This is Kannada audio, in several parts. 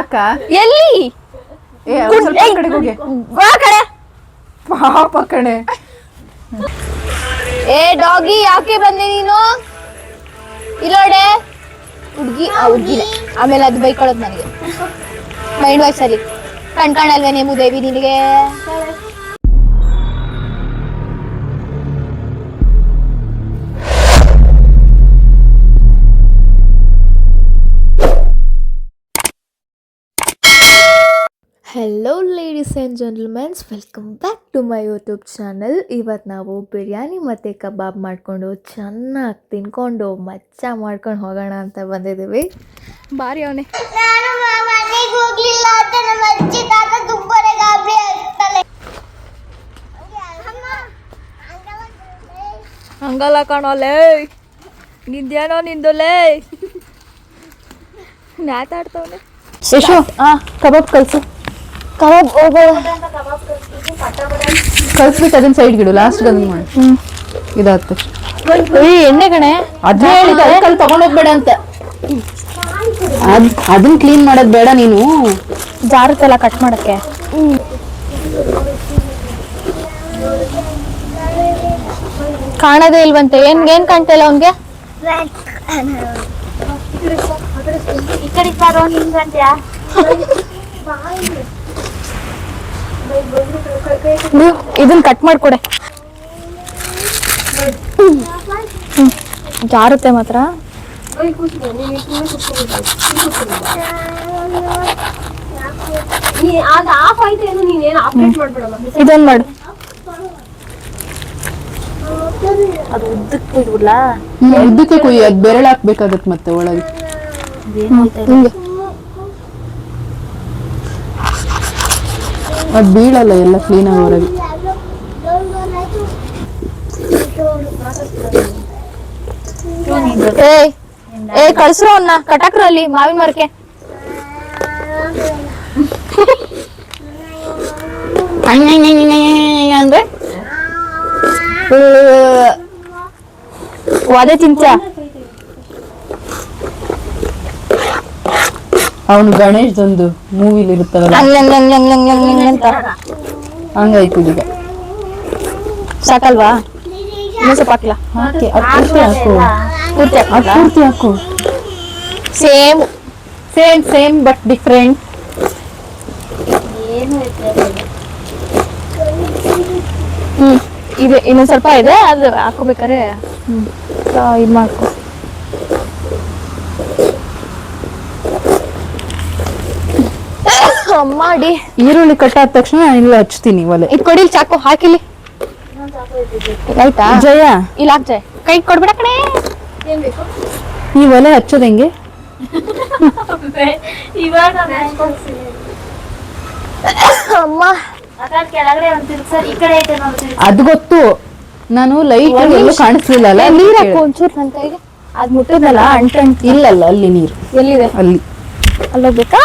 ಯಾಕ ಎಲ್ಲಿ ಕಡೆಗೆ ಹೋಗಿ ಕಡೆ ಪಾಪ ಕಣೆ. ಏ ಡಾಗಿ ಯಾಕೆ ಬಂದೆ ನೀನು? ಇಲ್ಲೋಡೆ ಹುಡ್ಗಿನೇ ಆಮೇಲೆ ಅದು ಬೈಕೊಳ್ಳೋದು ನನಗೆ ಮೈಂಡ್ ವಾಯ್ಸ್ ಅಲ್ಲಿ ಕಣ್ಕಾಣಲ್ವೇ ನೇಮು ದೇವಿ ನಿನಗೆ? Hello ladies and gentlemens, welcome back to my YouTube channel. ಇವತ್ತು ನಾವು ಬಿರಿಯಾನಿ ಮತ್ತು ಕಬಾಬ್ ಮಾಡಿಕೊಂಡು ಚೆನ್ನಾಗಿ ತಿನ್ಕೊಂಡು ಮಚ್ಚ ಮಾಡ್ಕೊಂಡು ಹೋಗೋಣ ಅಂತ ಬಂದಿದ್ದೀವಿ. ಬಾರಿ ಅವನೇ ಹಂಗಲ್ಲ ಕಾಣೋಲೇ, ನಿಂದೇನೋ ನಿಂದೋಲೇ ನ್ಯಾತಾಡ್ತವನೆ. ಯಶು ಕಬಾಬ್ ಕಲ್ಸು. ಕಬಾಬ್ ಕಲ್ಸ್ಬಿಟ್ಟು ಅದನ್ನ ಸೈಡ್ಗಿಡು, ಲಾಸ್ಟ್ ಅದನ್ನ ಮಾಡಿ. ಇದಾದ ಎಣ್ಣೆ ಕಣೆ ಅದೇ ಹೇಳಿದ ಕಲ್ ತಗೊಂಡೋಗ್ಬೇಡ ಅಂತ. ಅದನ್ನ ಕ್ಲೀನ್ ಮಾಡೋದ್ ಬೇಡ, ನೀನು ಜಾರುತ್ತಲ್ಲ ಕಟ್ ಮಾಡಕ್ಕೆ. ಕಾಣದೇ ಇಲ್ವಂತೆ. ಏನ್ ಕಾಣ್ತಿಲ್ಲ ಅವನ್ಗೆ? ಇದನ್ನ ಕಟ್ ಮಾಡ್ಕೊಡೆ. ಜಾರುತ್ತೆ ಮಾತ್ರ. ಇದೊಂದು ಮಾಡು. ಅದು ಉದ್ದಕ್ಕೆ ಕುಯ್ಬಿಡ್ಲಾ? ಉದ್ದಕ್ಕೆ ಕುಯ್ಯಿ, ಅದು ಬೆರಳು ಹಾಕ್ಬೇಕಾಗತ್ತೆ ಮತ್ತೆ ಒಳಗೆ. ಅದು ಬೀಳಲ್ಲ, ಎಲ್ಲ ಕ್ಲೀನಾಗಿ ಹೊರಗೆ. ಏ ಕಳ್ಸ್ರು ಅವನ್ನ ಕಟಾಕ್ರು ಅಲ್ಲಿ ಮಾವಿನ ಮರಕ್ಕೆ. ಅಂದ್ರೆ ಅದೇ ತಿಂತ. ಅವನು ಗಣೇಶ್ದೊಂದು ಮೂವಿಲಿ ಇರುತ್ತಲ್ಲ ಅಂತ ಹಂಗಾಯ್ತು. ಈಗ ಸಾಕಲ್ವಾ? ಇನ್ನೂ ಸ್ವಲ್ಪ ಹಾಕ್ಲಾ? ಪೂರ್ತಿ ಹಾಕು. Same same same but different. ಇದೆ, ಇನ್ನೊಂದ್ ಸ್ವಲ್ಪ ಇದೆ, ಅದು ಹಾಕೋಬೇಕಾರೆ ಇದು ಮಾಡ್ಕೊ. ಮಾಡಿ ಈರುಳ್ಳಿ ಕಟ್ಟಾದ ತಕ್ಷಣ ಇಲ್ಲ ಹಚ್ತೀನಿ ಒಲೆ. ಇದು ಕೊಡಿ, ಚಾಕು ಹಾಕಿಲಿ. ಆಯ್ತಾ ಜಯ? ಇಲ್ಲ ಹಾಕ್ ಜಯ, ಕೈ ಕೊಡ್ಬೇಡ ಕಣೆ. ಈ ಒಲೆ ಹಚ್ಚೋದ್ ಹೆಂಗೆ? ಅಮ್ಮ ಅದು ಗೊತ್ತು, ನಾನು ಲೈಟ್ ಎಲ್ಲೂ ಕಾಣಿಸ್ಲಿಲ್ಲ ಅಲ್ಲ. ನೀರ್ ಹಾಕು ಒಂಚೂರು ನನ್ನ ಕೈಗೆ. ಅದ್ ಮುಟ್ಟದಲ್ಲ ಅಂಟಂಟ್. ಇಲ್ಲಲ್ಲ, ಅಲ್ಲಿ ನೀರು ಎಲ್ಲಿದೆ? ಅಲ್ಲಿ. ಅಲ್ಲೋಗ್ಬೇಕಾ?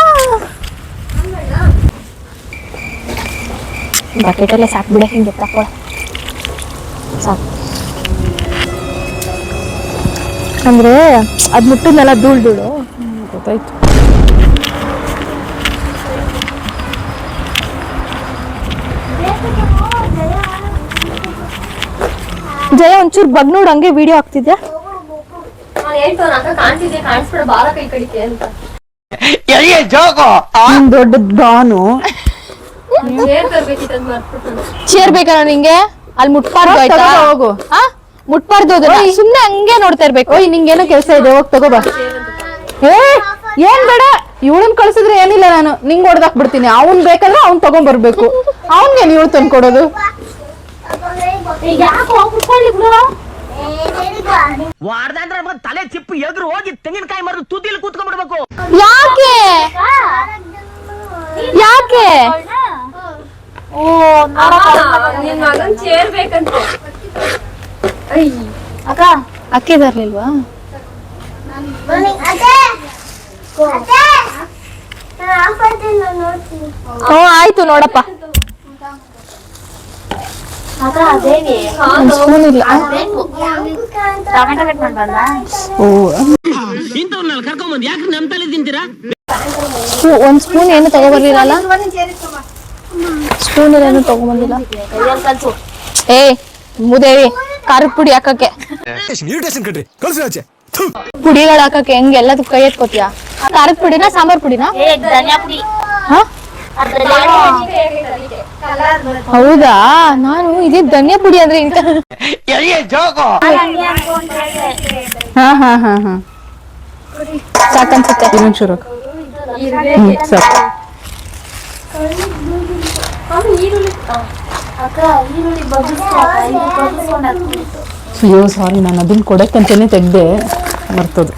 ಬಕೆಟಲ್ಲೇ ಸಾಕ್ಬಿಡೆ, ಹಿಂಗೆ ತಕೊಳ ಸಾಕು. ಅಂದ್ರೆ ಅದ್ ಮುಟ್ಟದ್ನೆಲ್ಲ ಧೂಳು. ಗೊತ್ತಾಯ್ತು. ಜಯ ಒಂಚೂರು ಬಗ್ ನೋಡು, ಹಂಗೆ ವಿಡಿಯೋ ಹಾಕ್ತಿದ್ಯಾ? ದೊಡ್ಡ ಬಾನು ಚೇರ್ ಬೇಕಾ ನಿಂಗೆ? ಅಲ್ಲಿ ಮುಟ್ಬಾರ್ದು ಆಯ್ತಾ? ಹೋಗು. ಮುಟ್ಬಾರ್ದು, ಸುಮ್ನೆ ಹಂಗೆ ನೋಡ್ತಾ ಇರ್ಬೇಕು. ಓಯ್, ನಿಂಗೇನೋ ಕೆಲಸ ಇದೆ, ಹೋಗ್ ತಗೋಬಾ. ಏನ್ ಬೇಡ, ಇವಳನ್ ಕಳ್ಸಿದ್ರೆ ಏನಿಲ್ಲ, ನಾನು ನಿಂಗ್ ಹೊಡೆದಾಕ್ ಬಿಡ್ತೀನಿ. ಅವ್ನ್ ಬೇಕಾದ್ರೆ ಅವ್ನ್ ತಗೊಂಡ್ ಬರ್ಬೇಕು. ಅವ್ನ್ಗೇನ್ ಇವಳು ತಂದು ಕೊಡೋದು? ತಲೆ ಚಿಪ್ಪು ಎದುರು ಹೋಗಿ ತೆಂಗಿನಕಾಯಿ ಮರದ ತುದಿಯಲ್ಲಿ ಕೂತ್ಕೊಂಡ್ಬಿಡ್ಬೇಕು. ಯಾಕೆ ಯಾಕೆ? ಅಕ್ಕ ಅಕ್ಕಿ ತರ್ಲಿಲ್ವಾ? ಆಯ್ತು ನೋಡಪ್ಪ. ಸ್ಪೂನ್ ಇಲ್ಲ. ಇಂಥವ್ರನ್ನ ಕರ್ಕೊಂಬಂದ್ ಯಾಕೆ ನಮ್ಮ ತಲೆ ತಿಂತೀರಾ? ಒಂದ್ ಸ್ಪೂನ್ ಏನು ತಗೊಬರ್ಲಿಲ್ಲ. ಸ್ಪೂನ್ ಏನು ತಗೊಂಬಂದಿಲ್ಲ. ಏ ಮುದೇವಿ ಖಾರದ ಪುಡಿ ಹಾಕಕ್ಕೆ, ಪುಡಿಗಳು ಹಾಕಕ್ಕೆ ಹೆಂಗ್ ಎಲ್ಲದಕ್ಕೂ ಕೈ ಎತ್ಕೋತಿಯಾ? ಖಾರದ ಪುಡಿನ ಸಾಂಬಾರ್ ಪುಡಿನ? ಹೌದಾ, ನಾನು ಇದೇ ಧನಿಯಾ ಪುಡಿ ಅಂದ್ರೆ ಇಂತ. ಹಾ ಹಾ ಹಾ ಹಾ ಸಾಕನ್ಸುತ್ತೆ. ಇನ್ನೊಂಚೂರು ಸಾಕು. ಅಯ್ಯೋ ಸಾರಿ, ನಾನು ಅದನ್ನ ಕೊಡಕ್ಕಂತಾನೆ ತೆಗ್ದೆ, ಮರ್ತೋದು.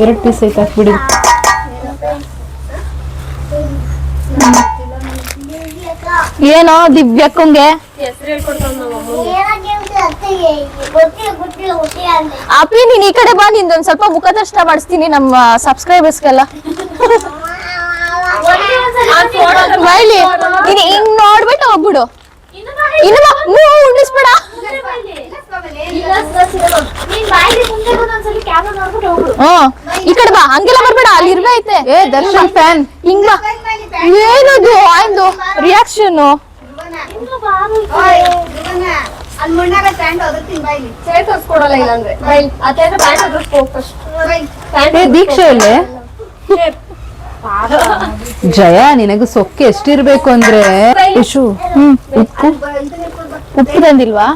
ಎರಡು ಪೀಸ್ ಐತೆ, ಹಾಕ್ಬಿಡಿ. ಏನೋ ದಿವ್ಯಕ್ಕಂಗೆ ಅಪ್ಪಿ, ನೀನ್ ಈ ಕಡೆ ಬಾ, ನಿಂದೊಂದ್ ಸ್ವಲ್ಪ ಮುಖದಷ್ಟ ಮಾಡಿಸ್ತೀನಿ ನಮ್ಮ ಸಬ್ಸ್ಕ್ರೈಬರ್ಸ್ಗೆಲ್ಲ. ಬೈಲಿ, ನೀನ್ ಹಿಂಗ್ ನೋಡ್ಬಿಟ್ಟು ಹೋಗ್ಬಿಡು. ಇನ್ನು ಉಂಡಿಸ್ಬೇಡ. ಈ ಕಡೆ ಬಾ, ಹಂಗೆಲ್ಲ ಬರ್ಬೇಡ, ಅಲ್ಲಿ ಇರ್ಬೇಕೈತೆ. ಏ ದರ್ಶನ್ ಫ್ಯಾನ್, ಹಿಂಗ್ ಬಾ. ಏನದು ಆಯ್ತು ರಿಯಾಕ್ಷನ್? ದೀಕ್ಷೆ ಇಲ್ಲೇ ಜಯ, ನಿನಗೆ ಸೊಕ್ಕೆ ಎಷ್ಟಿರ್ಬೇಕು ಅಂದ್ರೆ ಇಶು. ಉಪ್ಪು ಉಪ್ಪು ತಂದಿಲ್ವಾ?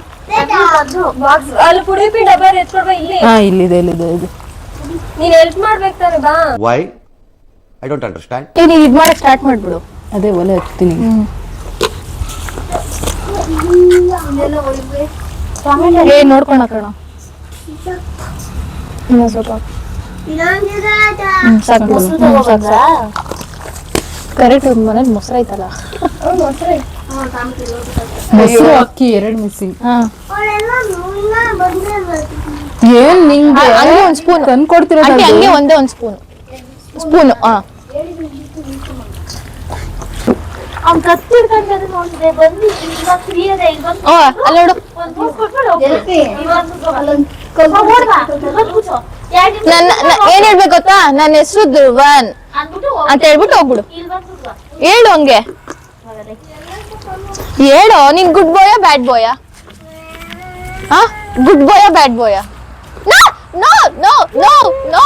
ಹಾ, ಇಲ್ಲಿದೆ ಇಲ್ಲಿದೆ ಇದು. Why? I don't understand. ನೀನ್ ಇದ್ ಮಾಡಕ್ ಸ್ಟಾರ್ಟ್ ಮಾಡ್ಬಿಡು. ಅದೇ ಒಲೆ ಹಚ್ತೀನಿ. ಏ ನೋಡ್ಕೊಂಡ ಕಣ. ಸ್ವಲ್ಪ ಕರೆಕ್ಟ್. ಮನೇಲಿ ಮೊಸರು ಐತಲ್ಲ, ಮೊಸರು ಅಕ್ಕಿ 2 ಮಿಸ್ಸಿಂಗ್. ಏನ್ ನಿಂಗೆ ಹಂಗೆ ಒಂದ್ ಸ್ಪೂನ್ ತಂದ್ಕೊಡ್ತಿರೋದು? ಹಂಗೆ ಒಂದೇ ಒಂದ್ ಸ್ಪೂನ್. ಅಲ್ಲಿ ನೋಡು, ಏನ್ ಹೇಳ್ಬೇಕು ಗೊತ್ತಾ? ನನ್ನ ಹೆಸರು ಧ್ರುವನ್ ಅಂತ ಹೇಳ್ಬಿಟ್ಟು ಹೋಗ್ಬಿಡು. ಹೇಳು ಹಂಗೆ ಹೇಳು. ನೀನ್ ಗುಡ್ ಬಾಯ ಬ್ಯಾಡ್ ಬಾಯ? ಗುಡ್ ಬಾಯ ಬ್ಯಾಡ್ ಬಾಯ? No no no no no.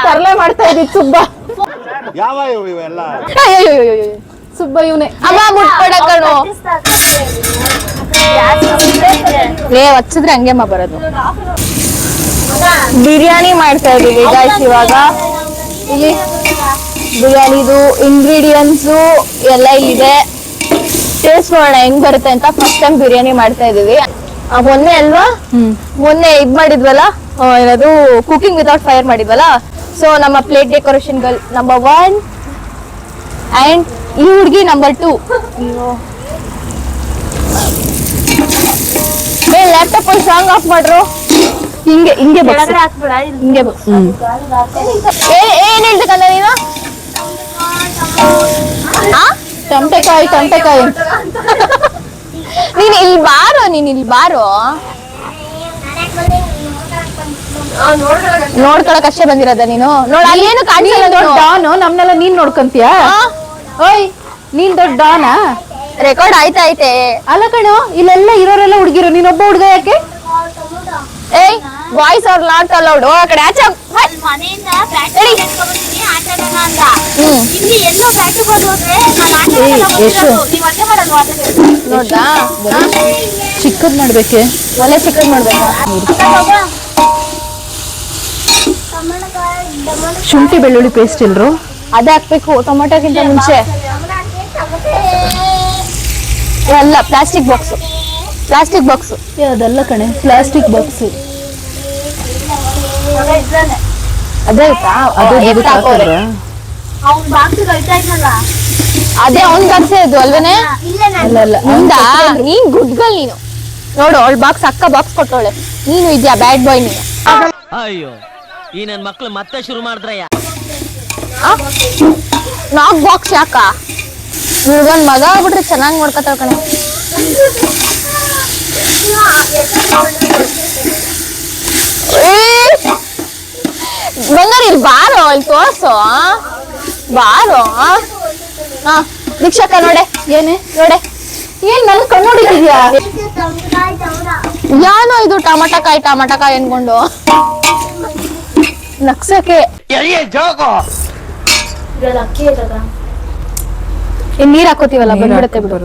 ತರಲೆ ಮಾಡ್ತಾ ಇದ್ದಿದ್ ಸುಬ್ಬ. ಯಾವ ಇವೆಲ್ಲ? ಸುಬ್ಬ ಇವನೇ. ಅಮ್ಮ ಮುಟ್ಬೇಡ ಕಣು. ಹಚ್ಚಿದ್ರೆ ಹಂಗೆಮ್ಮ ಬರೋದು. ಬಿರಿಯಾನಿ ಮಾಡ್ತಾ ಇದೀವಿ ಗೈಸ್. ಇವಾಗ ಇಲ್ಲಿ ಬಿರಿಯಾನಿದು ಇಂಗ್ರೀಡಿಯೆಂಟ್ಸ್ ಎಲ್ಲ ಇದೆ. ಟೇಸ್ಟ್ ಮಾಡೋಣ ಹೆಂಗ್ ಬರುತ್ತೆ ಅಂತ. ಫಸ್ಟ್ ಟೈಮ್ ಬಿರಿಯಾನಿ ಮಾಡ್ತಾ ಇದೀವಿ. ಮೊನ್ನೆ ಅಲ್ವಾ, ಮೊನ್ನೆ ಇದ್ ಮಾಡಿದ್ವಲ್ಲ, ಏನದು ಕುಕಿಂಗ್ ವಿತೌಟ್ ಫೈರ್ ಮಾಡಿದ್ವಲ್ಲ. ಸೊ ನಮ್ಮ plate decoration girl number 1 and ಈ ಹುಡ್ಗಿ ನಂಬರ್ 2. ಲ್ಯಾಪ್ಟಾಪ್ ಅಲ್ಲಿ ಸಾಂಗ್ ಆಫ್ ಮಾಡ್ರು. ಹಿಂಗೆ ಹಿಂಗೆ ಹಿಂಗೆ ಏನ್ ಹೇಳ್ಬೇಕಂದ ನೀನು? ಟಮಟೆಕಾಯಿ ನೀನ್ ಇಲ್ಲಿ ಬಾರೋ, ನೋಡ್ಕೊಳಕ್ ಅಷ್ಟೇ ಬಂದಿರೋದ ನೀನು? ನೋಡ, ಅಲ್ಲೇನು ಕಾಣಿಸಲ್ಲ. ದೊಡ್ಡ ಡಾನು, ನಮ್ನೆಲ್ಲ ನೀನ್ ನೋಡ್ಕೊಂತೀಯ? ಓಯ್, ನೀನ್ ದೊಡ್ಡ ಡಾನಾ? ರೆಕಾರ್ಡ್ ಆಯ್ತೈತೆ. ಅಲ್ಲ ಕಣೋ, ಇಲ್ಲೆಲ್ಲ ಇರೋರೆಲ್ಲ ಹುಡುಗಿರು, ನೀನೊಬ್ಬ ಹುಡುಗ ಯಾಕೆ? ಏಯ್, ಬಾಯ್ಸ್ ಆರ್ ನಾಟ್ ಅಲೌಡ್. ಆ ಕಡೆ ಆಚೆ ನೋಡ್ದಾ? ಚಿಕ್ಕದ್ ಮಾಡ್ಬೇಕೆ? ಒಲೆ ಚಿಕ್ಕದ್ ಮಾಡ್ಬೇಕಾ? ಶುಂಠಿ ಬೆಳ್ಳುಳ್ಳಿ ಪೇಸ್ಟ್ ಇಲ್ರು? ಅದೇ ಹಾಕ್ಬೇಕು ಟೊಮೆಟೊಗಿಂತ ಮುಂಚೆ. ಅಲ್ಲ, ಪ್ಲಾಸ್ಟಿಕ್ ಬಾಕ್ಸ್. ಅದಲ್ಲ ಕಣೆ, ಪ್ಲಾಸ್ಟಿಕ್ ಬಾಕ್ಸ್. ಅದೇ ಆಯ್ತಾ? ಅದೇ ಅವ್ನ್ ಬಾಕ್ಸ್ ಇದು ಅಲ್ವೇನೆ? ಅಲ್ಲ ನೀನ್ ಗುಡ್ ಗರ್ಲ್ ನೀನು. ನೋಡು, ಅವಳ ಬಾಕ್ಸ್ ಅಕ್ಕ ಬಾಕ್ಸ್ ಕೊಟ್ಟವಳೆ. ನೀನು ಇದ್ಯಾ ಬ್ಯಾಡ್ ಬಾಯ್ ನೀನು. ಅಯ್ಯೋ, ಈ ನನ್ ಮಕ್ಳು ಮತ್ತೆ ಶುರು ಮಾಡಿದ್ರಯ್ಯ. ನಾಕ್ ಬಾಕ್ಸ್ ಯಾಕ? ಇವ್ರಿಗೊಂದ್ ಮಗ ಆಗ್ಬಿಟ್ರೆ ಚೆನ್ನಾಗಿ ನೋಡ್ಕೊತಾಳ ಕಣೆ. ಬಂಗಾರ ಇಲ್ಲಿ ಬಾರೋ, ಇಲ್ಲಿ ತೋರ್ಸೋ, ಬಾರೋ. ಹಾ ದೀಕ್ಷಕ ನೋಡೆ, ಏನೇ ನೋಡೆ, ಏನ್ ನನ್ ಕಣ್ಣೋಡಿದ್ಯಾ? ಯಾನೋ ಇದು ಟಮಾಟಕಾಯಿ ಅನ್ಕೊಂಡು ನಕ್ಸಕ್ಕೆ. ಇನ್ ನೀರ್ ಹಾಕೋತೀವಲ್ಲ, ಬಂದ್ಬಿಡುತ್ತೆ ಬಿಡು.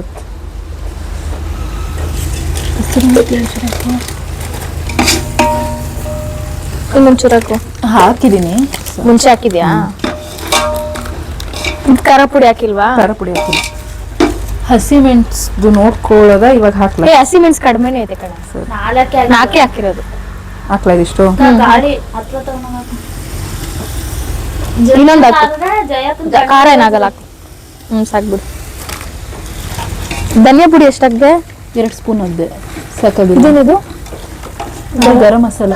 ಇನ್ನೊಂಚೂರು ಹಾಕು. ಹಾಕಿದೀನಿ, ಮುಂಚೆ ಹಾಕಿದ್ಯಾ? ಖಾರ ಪುಡಿ ಹಾಕಿಲ್ವಾ? ಖಾರ ಪುಡಿ ಹಾಕಿಲ್ಲ. ಹಸಿ ಮೆಣಸು ನೋಡ್ಕೊಳ್ಳೋದ ಇವಾಗ ಹಾಕ್ಲಾ? ಹಸಿ ಮೆಣಸು ಕಡಿಮೆನೇ ಐತೆ ಕಣ, ನಾಲ್ಕೇ ಹಾಕಿರೋದು. ಹಾಕ್ಲಾ ಇದಿಷ್ಟು? ಇನ್ನೊಂದು ಹಾಕು, ಖಾರ ಏನಾಗಲ್ಲ ಹಾಕು. ಸಾಕ್ಬಿಡು. ಧನಿಯಾ ಪುಡಿ ಎಷ್ಟಾಗಿದೆ? 2 ಸ್ಪೂನ್ ಹಾಕ್ದೆ, ಸಾಕಾಗಿದೆ. ಇದೇನಿದು? ಗರಂ ಮಸಾಲ.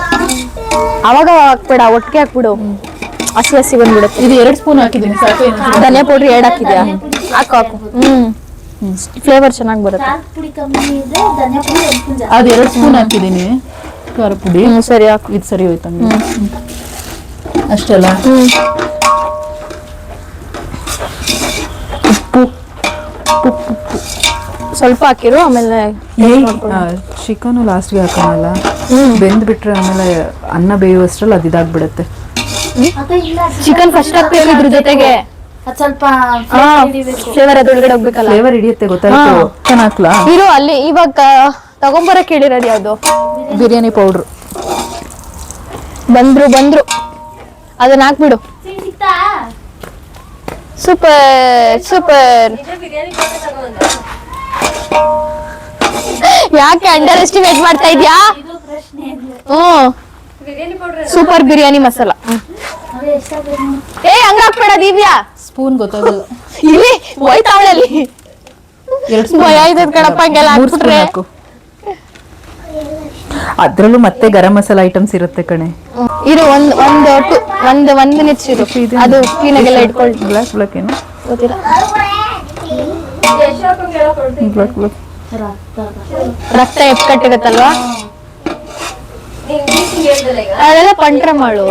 ಅವಾಗ ಹಾಕ್ಬೇಡ, ಒಟ್ಟಿಗೆ ಹಾಕ್ಬಿಡು, ಹಸಿ ಬಂದ್ಬಿಡುತ್ತೆ. ಇದು 2 ಸ್ಪೂನ್ ಹಾಕಿದ್ದೀನಿ, ಸಾಕು. ಧನಿಯಾ ಪೌಡ್ರಿ 2 ಹಾಕಿದ್ಯಾ? ಹಾಕು. ಫ್ಲೇವರ್ ಚೆನ್ನಾಗಿ ಬರುತ್ತೆ. ಅದು 2 ಸ್ಪೂನ್ ಹಾಕಿದ್ದೀನಿ ಖಾರ ಪುಡಿ. ಸರಿ ಹಾಕು. ಇದು ಸರಿ ಹೋಯ್ತು ಅಷ್ಟಲ್ಲ. ಉಪ್ಪು ಸ್ವಲ್ಪ ಹಾಕಿರು, ಆಮೇಲೆ ಚಿಕನ್ ಲಾಸ್ಟ್ಗೆ ಹಾಕೋಣಲ್ಲ, ಬೆಂದ್ಬಿಟ್ರೆ ಆಮೇಲೆ ಅನ್ನ ಬೇಯುವಷ್ಟ್ರಲ್ಲಿ ಅದು ಇದಾಗ್ಬಿಡುತ್ತೆ. ಚಿಕನ್ ಫಸ್ಟ್ ಹಾಕ್ಬೇಕು, ಇದ್ರ ಜೊತೆಗೆ ಸ್ವಲ್ಪ ಫ್ಲೇವರ್ ಅದ್ರೊಳಗಡೆ ಹೋಗ್ಬೇಕಲ್ಲ. ಫ್ಲೇವರ್ ಹಿಡಿಯುತ್ತೆ, ಗೊತ್ತಾಯ್ತು. ಚಿಕನ್ ಹಾಕ್ಲಾ? ಇರು ಅಲ್ಲಿ, ಇವಾಗ ತಗೊಂಬರಕ್ ಹೇಳಿರೋದು ಯಾವ್ದು? ಬಿರಿಯಾನಿ ಪೌಡ್ರು. ಬಂದ್ರು ಅದನ್ನ ಹಾಕ್ಬಿಡು. ಸೂಪರ್. ಯಾಕೆ ಅಂಡರ್ ಎಸ್ಟಿಮೇಟ್ ಮಾಡ್ತಾ ಇದ್ಯಾ? ಸೂಪರ್ ಬಿರಿಯಾನಿ ಮಸಾಲ. ಹಂಗ ಹಾಕ್ಬೇಡ ದಿವ್ಯಾ, ಸ್ಪೂನ್ ಗೊತ್ತಾಗಲ್ಲ. ಇಲ್ಲಿ ಹೋಯ್ತಾವಳಲ್ಲಿ. 2 ಸ್ಪೂನ್ ಭಯ ಇದೆ ಕಣಪ್ಪ, ಹಂಗೆಲ್ಲ ಹಾಕ್ಬಿಟ್ರೆ. ಅದ್ರಲ್ಲೂ ಮತ್ತೆ ಗರಂ ಮಸಾಲ ಐಟಮ್ಸ್ ಇರುತ್ತೆ ಕಣೆ. ಇರು ಒಂದು ಮಿನಿಟ್ಸ್ ಇರು, ಅದು ಕ್ಲೀನಾಗೆಲ್ಲ ಇಟ್ಕೊಳ್ಳಿ. ಬ್ಲಾಕ್ ಏನು ಗೊತ್ತಿಲ್ಲ. ರಕ್ತ ಎಪ್ಕಟ್ಟಿರುತ್ತಲ್ವಾ, ಅದೆಲ್ಲ ಪಂಟ್ರ ಮಾಡು.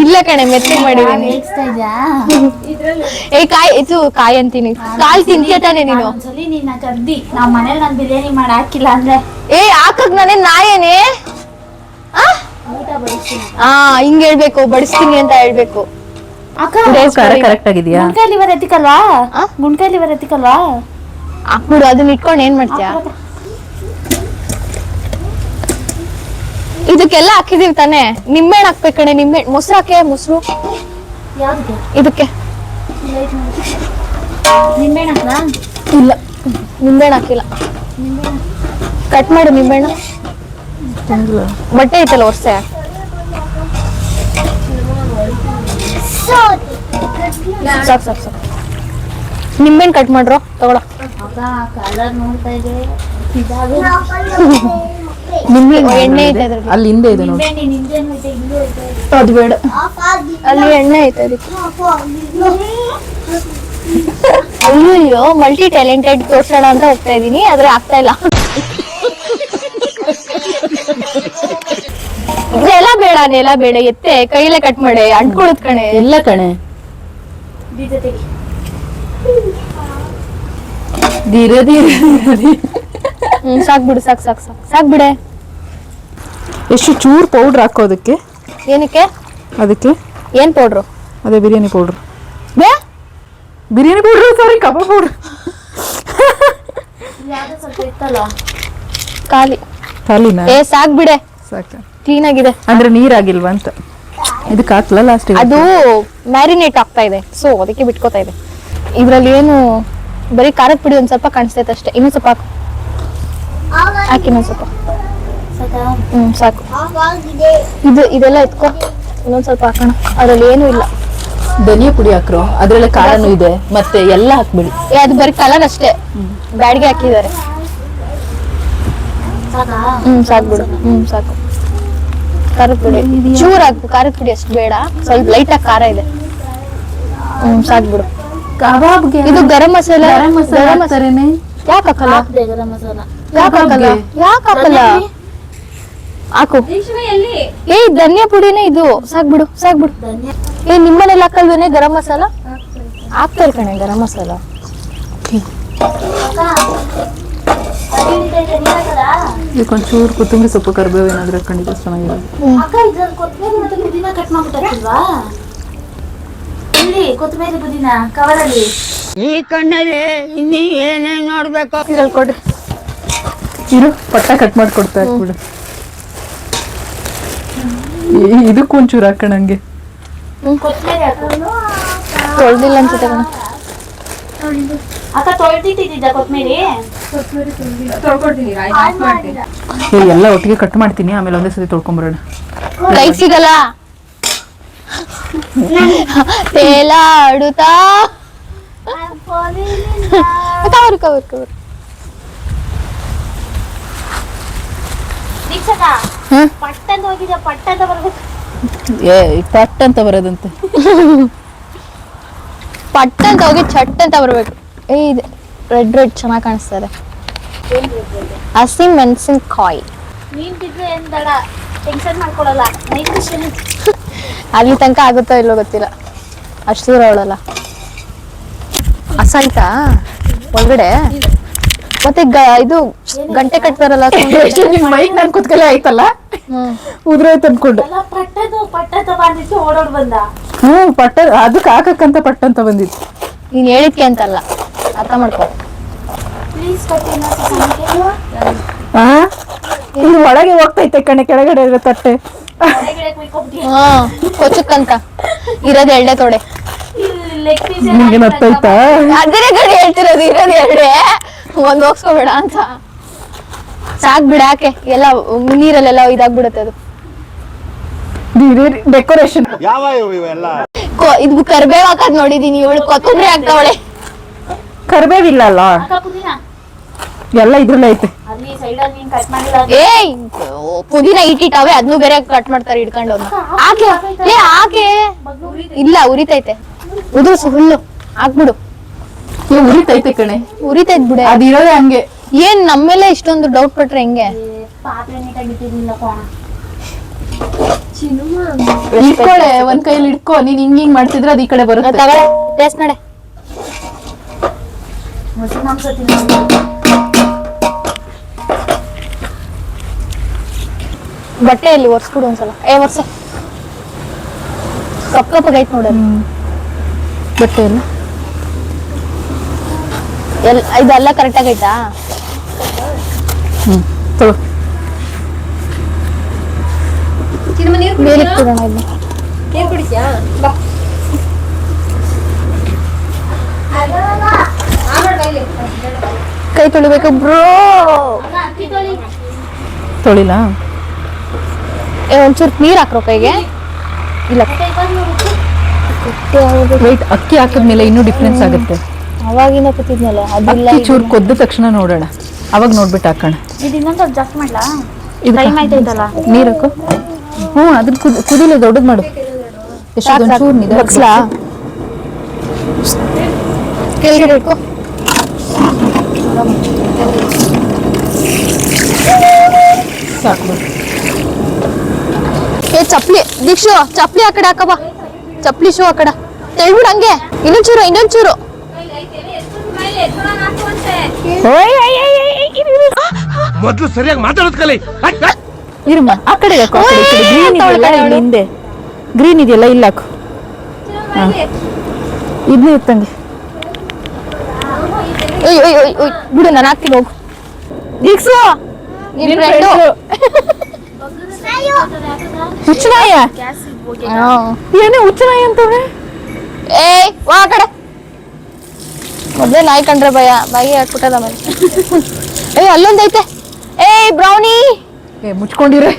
ಇಲ್ಲ ಕಣೆ, ಮೆತ್ತಗೆ ಮಾಡಿದೀನಿ. ಕಾಯಿ ಅಂತೀನಿ, ಕಾಲ್ ತಿಂತೀಯ ತಾನೆ ನೀನು? ನಿನ್ನ ಕರ್ದಿ ನಾವ್ ಮನೇಲಿ ನಾನ್ ಬಿರಿಯಾನಿ ಮಾಡಿ ಹಾಕಿಲ್ಲ ಅಂದ್ರೆ ಹಾಕಕ್ ನಾನೇ ನಾಯೇನೆ? ಹಿಂಗ್ ಹೇಳ್ಬೇಕು, ಬಡಿಸ್ತೀನಿ ಅಂತ ಹೇಳ್ಬೇಕು. ಕರೆಕ್ಟ್ ಆಗಿದ್ಯಾ? ಗುಂಡ್ಕಾಯಿ ಲಿವರ್ ಎತ್ತಿಕಲ್ವಾ? ಹಾಕ್ಬಿಡು, ಅದನ್ನ ಇಟ್ಕೊಂಡು ಏನ್ ಮಾಡ್ತೀಯ? ಇದಕ್ಕೆಲ್ಲ ಹಾಕಿದೀವಿ ತಾನೆ. ನಿಂಬೆಹಣ್ಣು ಹಾಕ್ಬೇಕು ಕಣೆ, ನಿಂಬೆಹಣ್ಣು. ಮೊಸರು ಹಾಕೆ, ಮೊಸರು ಯಾವ್ದಕ್ಕೆ? ಇದಕ್ಕೆ ನಿಂಬೆಹಣ್ಣು ಹಾಕ್ಲಾ? ಇಲ್ಲ, ನಿಂಬೆಹಣ್ಣು ಹಾಕಿಲ್ಲ. ಕಟ್ ಮಾಡು ನಿಂಬೆಹಣ್ಣು. ಬಟ್ಟೆ ಐತಲ್ಲ ಒರ್ಸೆ. ಸಾಕು. ನಿಂಬೆಹಣ್ಣು ಕಟ್ ಮಾಡ್ರೋ, ತಗೊಳ. ಕಲರ್ ನೋಡ್ತಾ ಇದೆ. ಎಣ್ಣೆ ಐತೆ ಅದ್ರಲ್ಲಿ. ಅಲ್ಲಿ ಹಿಂದೆ ಇದೆ ನೋಡಿ. ಅದು ಬೇಡ, ಅಲ್ಲಿ ಎಣ್ಣೆ ಐತೆ ಅದಕ್ಕೆ. ಅಯ್ಯೋ, ಮಲ್ಟಿ ಟ್ಯಾಲೆಂಟೆಡ್ ತೋರ್ಸೋಣ ಅಂತ ಹೋಗ್ತಾ ಇದೀನಿ, ಆದ್ರೆ ಆಗ್ತಾ ಇಲ್ಲ. ನೆಲ ಬೇಡ, ಎತ್ತೆ ಕೈಲೇ ಕಟ್ ಮಾಡೆ, ಅಂಟ್ಕೊಳತ್ ಕಣೆ. ಎಲ್ಲ ಕಣೆ. ಸಾಕ್ಬಿಡು, ಸಾಕ್ಬಿಡೆ. ಎಷ್ಟು ಚೂರ್ ಪೌಡ್ರ್ ಹಾಕೋದಕ್ಕೆ? ಏನಕ್ಕೆ? ಅದಕ್ಕೆ ಏನ್ ಪೌಡ್ರು? ಅದೇ ಬಿರಿಯಾನಿ ಪೌಡ್ರ್. ಸಾರಿ, ಕಬಾಬ್ ಪೌಡ್ರ್. ಖಾಲಿನಾ? ಸಾಕ್ಬಿಡೆ, ಸಾಕ. ಕ್ಲೀನ್ ಆಗಿದೆ. ಅಂದ್ರೆ ನೀರಾಗಿಲ್ವಾ ಅಂತ. ಇದಕ್ಕೆ ಹಾಕ್ಲಾ ಲಾಸ್ಟ್? ಅದು ಮ್ಯಾರಿನೇಟ್ ಆಗ್ತಾ ಇದೆ, ಸೊ ಅದಕ್ಕೆ ಬಿಟ್ಕೋತಾ ಇದೆ. ಇದ್ರಲ್ಲಿ ಏನು ಬರೀ ಖಾರದ ಪುಡಿ ಒಂದ್ ಸ್ವಲ್ಪ ಕಾಣಿಸ್ತೈತೆ ಅಷ್ಟೇ. ಇನ್ನೊಂದ್ ಸ್ವಲ್ಪ ಹಾಕಿ, ಇನ್ನೊಂದ್ ಸ್ವಲ್ಪ. ಸಾಕು. ಇದೆಲ್ಲ ಎತ್ಕೋ, ಇನ್ನೊಂದ್ ಸ್ವಲ್ಪ ಹಾಕೋಣ. ಅದ್ರಲ್ಲಿ ಏನು ಇಲ್ಲ. ಧನಿಯಾ ಪುಡಿ ಹಾಕ್ರೋ, ಅದ್ರಲ್ಲಿ ಖಾರನೂ ಇದೆ, ಮತ್ತೆ ಎಲ್ಲ ಹಾಕ್ಬಿಡಿ. ಅದು ಬರೀ ಕಲರ್ ಅಷ್ಟೇ, ಬ್ಯಾಡ್ಗೆ ಹಾಕಿದ್ದಾರೆ. ಸಾಕ್ಬಿಡು. ಸಾಕು. ಖಾರದ ಪುಡಿ ಚೂರ್ ಹಾಕು, ಖಾರದ ಪುಡಿ ಅಷ್ಟು ಬೇಡ, ಸ್ವಲ್ಪ ಲೈಟ್ ಆಗಿ ಖಾರ ಇದೆ. ಸಾಕ್ಬಿಡು. ಕಬಾಬ್ಗೆ ಇದು ಗರಂ ಮಸಾಲ ಗರಂ ಮಸಾಲ ಹಾಕ್ತಾರೇನೆ. ಯಾಕೆ ಹಾಕಲ್ಲ ಹಾಕ್ದೆ ಗರಂ ಮಸಾಲ. ಯಾಕೆ ಹಾಕಲ್ಲ ಯಾಕೆ ಹಾಕಲ್ಲ ಹಾಕು ಏ ಧನಿಯಾ ಪುಡಿನೇ ಇದು ಸಾಕ್ಬಿಡು ಧನ್ಯ ಏ ನಿಮ್ಮನೇಲಿ ಹಾಕಲ್ವೇನೆ ಗರಂ ಮಸಾಲ ಹಾಕ್ತಾರೆ ಕಣೆ ಗರಂ ಮಸಾಲ ಅಕ್ಕ ಅಡಿ ಹಿಡಿತೈತೆ, ನೀನ್ ಹಾಕದಾ? ಇದಕ್ಕೊಂಚೂರು ಕೊತ್ತಂಬರಿ ಸೊಪ್ಪು ಕರಿಬೇವು ಏನಾದ್ರು ಹಾಕೊಂಡಿದ್ರೆ ಚೆನ್ನಾಗಿರೋದು. ಅಕ್ಕ ಇದ್ರಲ್ಲಿ ಕೊತ್ತಂಬರಿ ಮತ್ತೆ ಪುದೀನ ಕಟ್ ಮಾಡ್ಬಿಟ್ಟಿಲ್ವಾ? ಇಲ್ಲಿ ಕೊತ್ತಂಬರಿ ಪುದೀನ ಕವರಲ್ಲಿ. ಈ ಕಣ್ಣಲ್ಲಿ ಇನ್ನೀ ಏನೇನ್ ನೋಡ್ಬೇಕು. ಇದ್ರಲ್ಲಿ ಕೊಡ್ರಿ ಇರು ಪಟ್ಟ ಕಟ್ ಮಾಡಿ ಕೊಡ್ತಾ ಹಾಕ್ಬಿಡು. ಇದಕ್ಕೆ ಒಂಚೂರು ಹಾಕೋಣಂಗೆ. ಕೊತ್ತಂಬರಿ ಹಾಕೋದು. ತೊಳ್ದಿಲ್ಲ ಅನ್ಸುತ್ತೆ ಕಣ ಅಕ್ಕ ತೊಳ್ದಿಟ್ಟಿದ್ದ ಕೊತ್ತಂಬರಿ ಎಲ್ಲ ಒಟ್ಟಿಗೆ ಕಟ್ ಮಾಡ್ತೀನಿ, ಆಮೇಲೆ ಒಂದೇ ಸತಿ ತೊಳ್ಕೊಂಬರೋಣ. ಕೈ ಸಿಗಲ್ಲ ತೇಲಾಡುತ್ತಾ ಕವರ್ ದೀಕ್ಷಕ ಪಟ್ಟಂತ ಹೋಗಿದ್ದ ಪಟ್ಟಂತ ಬರ್ಬೇಕು. ಪಟ್ ಅಂತ ಬರೋದಂತೆ. ಪಟ್ ಅಂತ ಹೋಗಿ ಚಟ್ ಅಂತ ಬರ್ಬೇಕು. ಏ ಇದೆ ರೆಡ್ ಚೆನ್ನಾಗಿ ಕಾಣಿಸ್ತಾರೆ. ಹಸಿ ಮೆಣಸಿನಕಾಯಿ ನೀನ್ ತಿಂದ್ರೆ ಏನ್ ಬೇಡ, ಟೆನ್ಷನ್ ಮಾಡ್ಕೊಳಲ್ಲ. ಅಲ್ಲಿ ತನಕ ಆಗುತ್ತೋ ಇಲ್ಲೋ ಗೊತ್ತಿಲ್ಲ, ಅಷ್ಟು ದೂರ ಅವಳಲ್ಲ. ಹಸಾಯ್ತಾ ಒಳಗಡೆ ಮತ್ತೆ ಇದು ಗಂಟೆ ಕಟ್ತಾರಲ್ಲ ಮೈಕ್ ನನ್ ಕುತ್ಕಲೆ ಆಯ್ತಲ್ಲ, ಉದ್ರೋಯ್ತು ಅನ್ಕೊಂಡು. ಎಲ್ಲ ಪಟ್ಟದ ಬಂದಿತ್ತು ಓಡೋಡ್ ಬಂದ. ಪಟ್ಟ ಅದಕ್ಕೆ ಹಾಕಕ್ಕಂತ ಪಟ್ಟ ಅಂತ ಬಂದಿತ್ತು. ನೀನ್ ಹೇಳಿದ್ಕೆ ಅಂತಲ್ಲ, ಅರ್ಥ ಮಾಡ್ಕೊ. ಪ್ಲೀಸ್ ಕಟ್ಟಿನ ಇದು ಒಳಗೆ ಹೋಗ್ತೈತೆ ಕಣೆ, ಕೆಳಗಡೆ ಇರೋ ತಟ್ಟೆ. ಕೊಚ್ಚಕ್ಕಂತ ಇರೋದು ಎಳ್ಳೆ ತೊಡೆ. ಲೆಗ್ ಪೀಸ್ ನಿಮ್ಗೆ ನತ್ತಾಯ್ತಾ? ಅದೇ ಗಡಿ ಹೇಳ್ತಿರೋದು, ಇರೋದು ಎಳ್ಳೆ ಒಂದ್ ಹೋಗ್ಸ್ಕೋಬೇಡ ಅಂತ. ಸಾಕ್ ಬಿಡಾಕೆ ಎಲ್ಲ ನೀರಲ್ಲೆಲ್ಲ ಇದಾಗ್ಬಿಡುತ್ತೆ ಅದು. ಡೆಕೋರೇಷನ್ ಯಾವ ಇವೆಲ್ಲ ಇದು ಕರ್ಬೇವ್ ಹಾಕದ್ ನೋಡಿದೀನಿ, ಇವಳು ಕೊತ್ತಂಬರಿ ಹಾಕ್ತಾವಳೆ. ಕರ್ಬೇವಿಲ್ಲ ಅಲ್ಲ, ಅಕ್ಕ ಪುದೀನ ಎಲ್ಲ ಇದ್ರಲ್ಲೇ ಐತೆ. ಅಲ್ಲಿ ಸೈಡಲ್ಲಿ ನೀನ್ ಕಟ್ ಮಾಡಿಲ್ಲ. ಏಯ್ ಪುದೀನ ಇಟ್ಟಿಟ್ಟವೆ, ಅದನ್ನು ಬೇರೆ ಕಟ್ ಮಾಡ್ತಾರೆ ಹಿಡ್ಕೊಂಡು. ಹಾಕೆ ಏ ಹಾಕೆ ಇಲ್ಲ ಉರಿತೈತೆ, ಉದುರ್ಸು ಹುಲ್ಲು ಹಾಕ್ಬಿಡು. ಉರಿತೈತೆ ಕಣೆ, ಉರಿತೈತ್ ಬಿಡೆ. ಅದಿರೋದೇ ಹಂಗೆ. ಏನ್ ನಮ್ಮೇಲೆ ಇಷ್ಟೊಂದು ಡೌಟ್ ಪಟ್ರೆ ಹೆಂಗೆ? ಪಾತ್ರೆ ನೀಟಾಗಿ ಇಟ್ಟಿರ್ಲಿಲ್ಲ ಕೋಣ. ಇಟ್ಕೊಳೆ, ಒಂದ್ ಕೈಲಿ ಇಟ್ಕೋ. ನೀನ್ ಹಿಂಗ್ ಮಾಡ್ತಿದ್ರೆ ಅದ್ ಈ ಕಡೆ ಬರುತ್ತೆ. ತಗೊಳ್ಳೆ ಟೇಸ್ಟ್ ನಡೆ. ಹಸಿ ಮಾಂಸ ತಿನ್ನೋದು. ಬಟ್ಟೆಯಲ್ಲಿ ಒರ್ಸ್ಬಿಡು ಒಂದ್ಸಲ. ಒರ್ಸ ಕಪ್ಪಗೈತ್ ನೋಡ. ಬಟ್ಟೆ ಎಲ್ಲ ಇದೆಲ್ಲ ಕರೆಕ್ಟ್ ಆಗೈತಾ? ತಗೋ. ಮೇಲೆ ಇಟ್ಬಿಡೋಣ ಇದನ್ನ. ಕೈ ತೊಳಿಬೇಕು ಬ್ರೋ. ಅಕ್ಕಿ ತೊಳಿ. ತೊಳಿಲ ಒಂಚೂರು ನೀರ್ ಹಾಕ್ರೋ ಕೈಗೆ. ಇಲ್ಲ ವೈಟ್ ಅಕ್ಕಿ ಹಾಕಿದ್ಮೇಲೆ ಇನ್ನೂ ಡಿಫ್ರೆನ್ಸ್ ಆಗುತ್ತೆ. ಅವಾಗಿಂದ ಕೂತಿದ್ನಲ್ಲ ಅದಿಲ್ಲ. ಅಕ್ಕಿ ಚೂರು ಕೊದ್ದ ತಕ್ಷಣ ನೋಡೋಣ, ಅವಾಗ ನೋಡ್ಬಿಟ್ಟು ಹಾಕೋಣ. ಇದು ಇನ್ನೊಂದು ಜಾಸ್ತಿ ಮಾಡ್ಲಾ? ಇದು ಟೈಮ್ ಆಯ್ತೈತಲ್ಲ. ನೀರು ಹಾಕು. ಅದನ್ನ ಕುದಿಲಿ ದೊಡ್ಡದ್ ಮಾಡು. ಒಂಚೂರು ನೀರು ಬಗ್ಸ್ಲಾ? ಕೆಳಗಡೆ ಇಟ್ಕೋ. ಸಾಕು. ಏ ಚಪ್ಲಿ ದೀಕ್ಷು, ಚಪ್ಲಿ ಆ ಕಡೆ ಹಾಕಬಾ. ಚಪ್ಲಿ ಶೂ ಆ ಕಡೆ ತೆಳ್ಬಿಡು ಹಂಗೆ. ಇನ್ನೊಂಚೂರು ಮೊದ್ಲು ಸರಿಯಾಗಿ ಮಾತಾಡೋದ್ ಕಲಿ. ಇರಮ್ಮ ಆ ಕಡೆ ಹಾಕು, ಆ ಕಡೆ, ಈ ಕಡೆ ಗ್ರೀನ್ ಇದೆಯಲ್ಲ ಇಲ್ಲಿ ಹಿಂದೆ, ಗ್ರೀನ್ ಇದೆಯಲ್ಲ ಇಲ್ಲ ಹಾಕು. ಇದನ್ನೇ ಇತ್ತಂಗೆ ಬಿಡು, ನಾನು ಹಾಕ್ತೀನಿ ಹೋಗು. ದೀಕ್ಷು ನಿನ್ ಫ್ರೆಂಡು ಹುಚ್ಚನಾಯ ಏನೇ ಹುಚ್ಚನಾಯ ಅಂತವ್ರೆ. ಏಯ್ ವಾ ಆ ಕಡೆ. ಮೊದ್ಲೇ ನಾಯಿ ಕಂಡ್ರೆ ಭಯ, ಬಾಯಿ ಹಾಕ್ಬಿಟ್ಟದ ಮೇಲೆ. ಏಯ್ ಅಲ್ಲೊಂದೈತೆ. ಏಯ್ ಬ್ರೌನಿ ಮುಚ್ಕೊಂಡಿರೆ.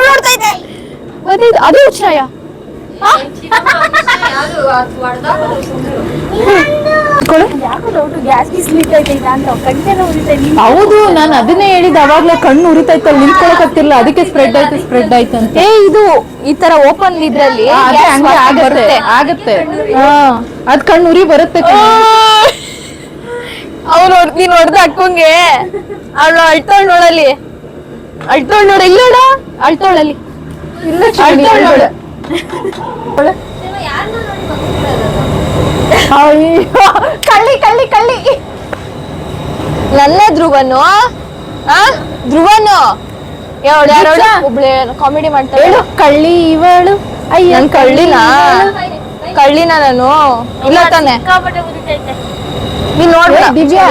ನೋಡ್ತೈತೆ. ಅದು ಹುಚ್ಚನಾಯ. ಕುತ್ಕೊಳ್ಳಿ. ಯಾಕೋ ಡೌಟ್ ಗ್ಯಾಸ್ ಲೀಕ್ ಈಗ ಅಂತ ಕಂಟೆನ ಉರಿತೈತೆ. ಹೌದು, ನಾನು ಅದನ್ನೇ ಹೇಳಿದ ಅವಾಗ್ಲೇ, ಕಣ್ಣು ಉರಿತೈತಲ್ಲ, ನಿಂತ್ಕೊಳಕತ್ತಿಲ್ಲ, ಅದಕ್ಕೆ ಸ್ಪ್ರೆಡ್ ಆಯ್ತು ಅಂತ. ಇದು ಈ ತರ ಓಪನ್ ಇದ್ರಲ್ಲಿ ಆಗತ್ತೆ. ಅದ್ ಕಣ್ಣು ಉರಿ ಬರುತ್ತೆ. ಅವ್ನು ನೀನ್ ಹೊಡೆದ ಅಕ್ಕಂಗೆ ಅವಳು ಅಳ್ತಾಳ್ ನೋಡಲ್ಲಿ, ಅಳ್ತಾಳ್ ನೋಡ, ಇಲ್ಲ ಅಳ್ತಾಳಲ್ಲಿ, ಇಲ್ಲ ಕಳ್ಳಿ ಕಳ್ಳಿ ಕಳ್ಳಿ. ನನ್ನ ಧ್ರುವನು ಧ್ರುವನು ಯಾರು ಒಬ್ಳೆ ಕಾಮಿಡಿ ಮಾಡ್ತಾಳೆ. ಕಳ್ಳಿ ಇವಳು. ನನ್ ಕಳ್ಳಿನ ನಾನು ಇಲ್ಲ ತಾನೆ. ಸಿಕ್ಕಾಪಟ್ಟೆ ಉರಿತೈತೆ. ನೀನ್ ನೋಡ್ಬೇಡ. ದಿವ್ಯಾ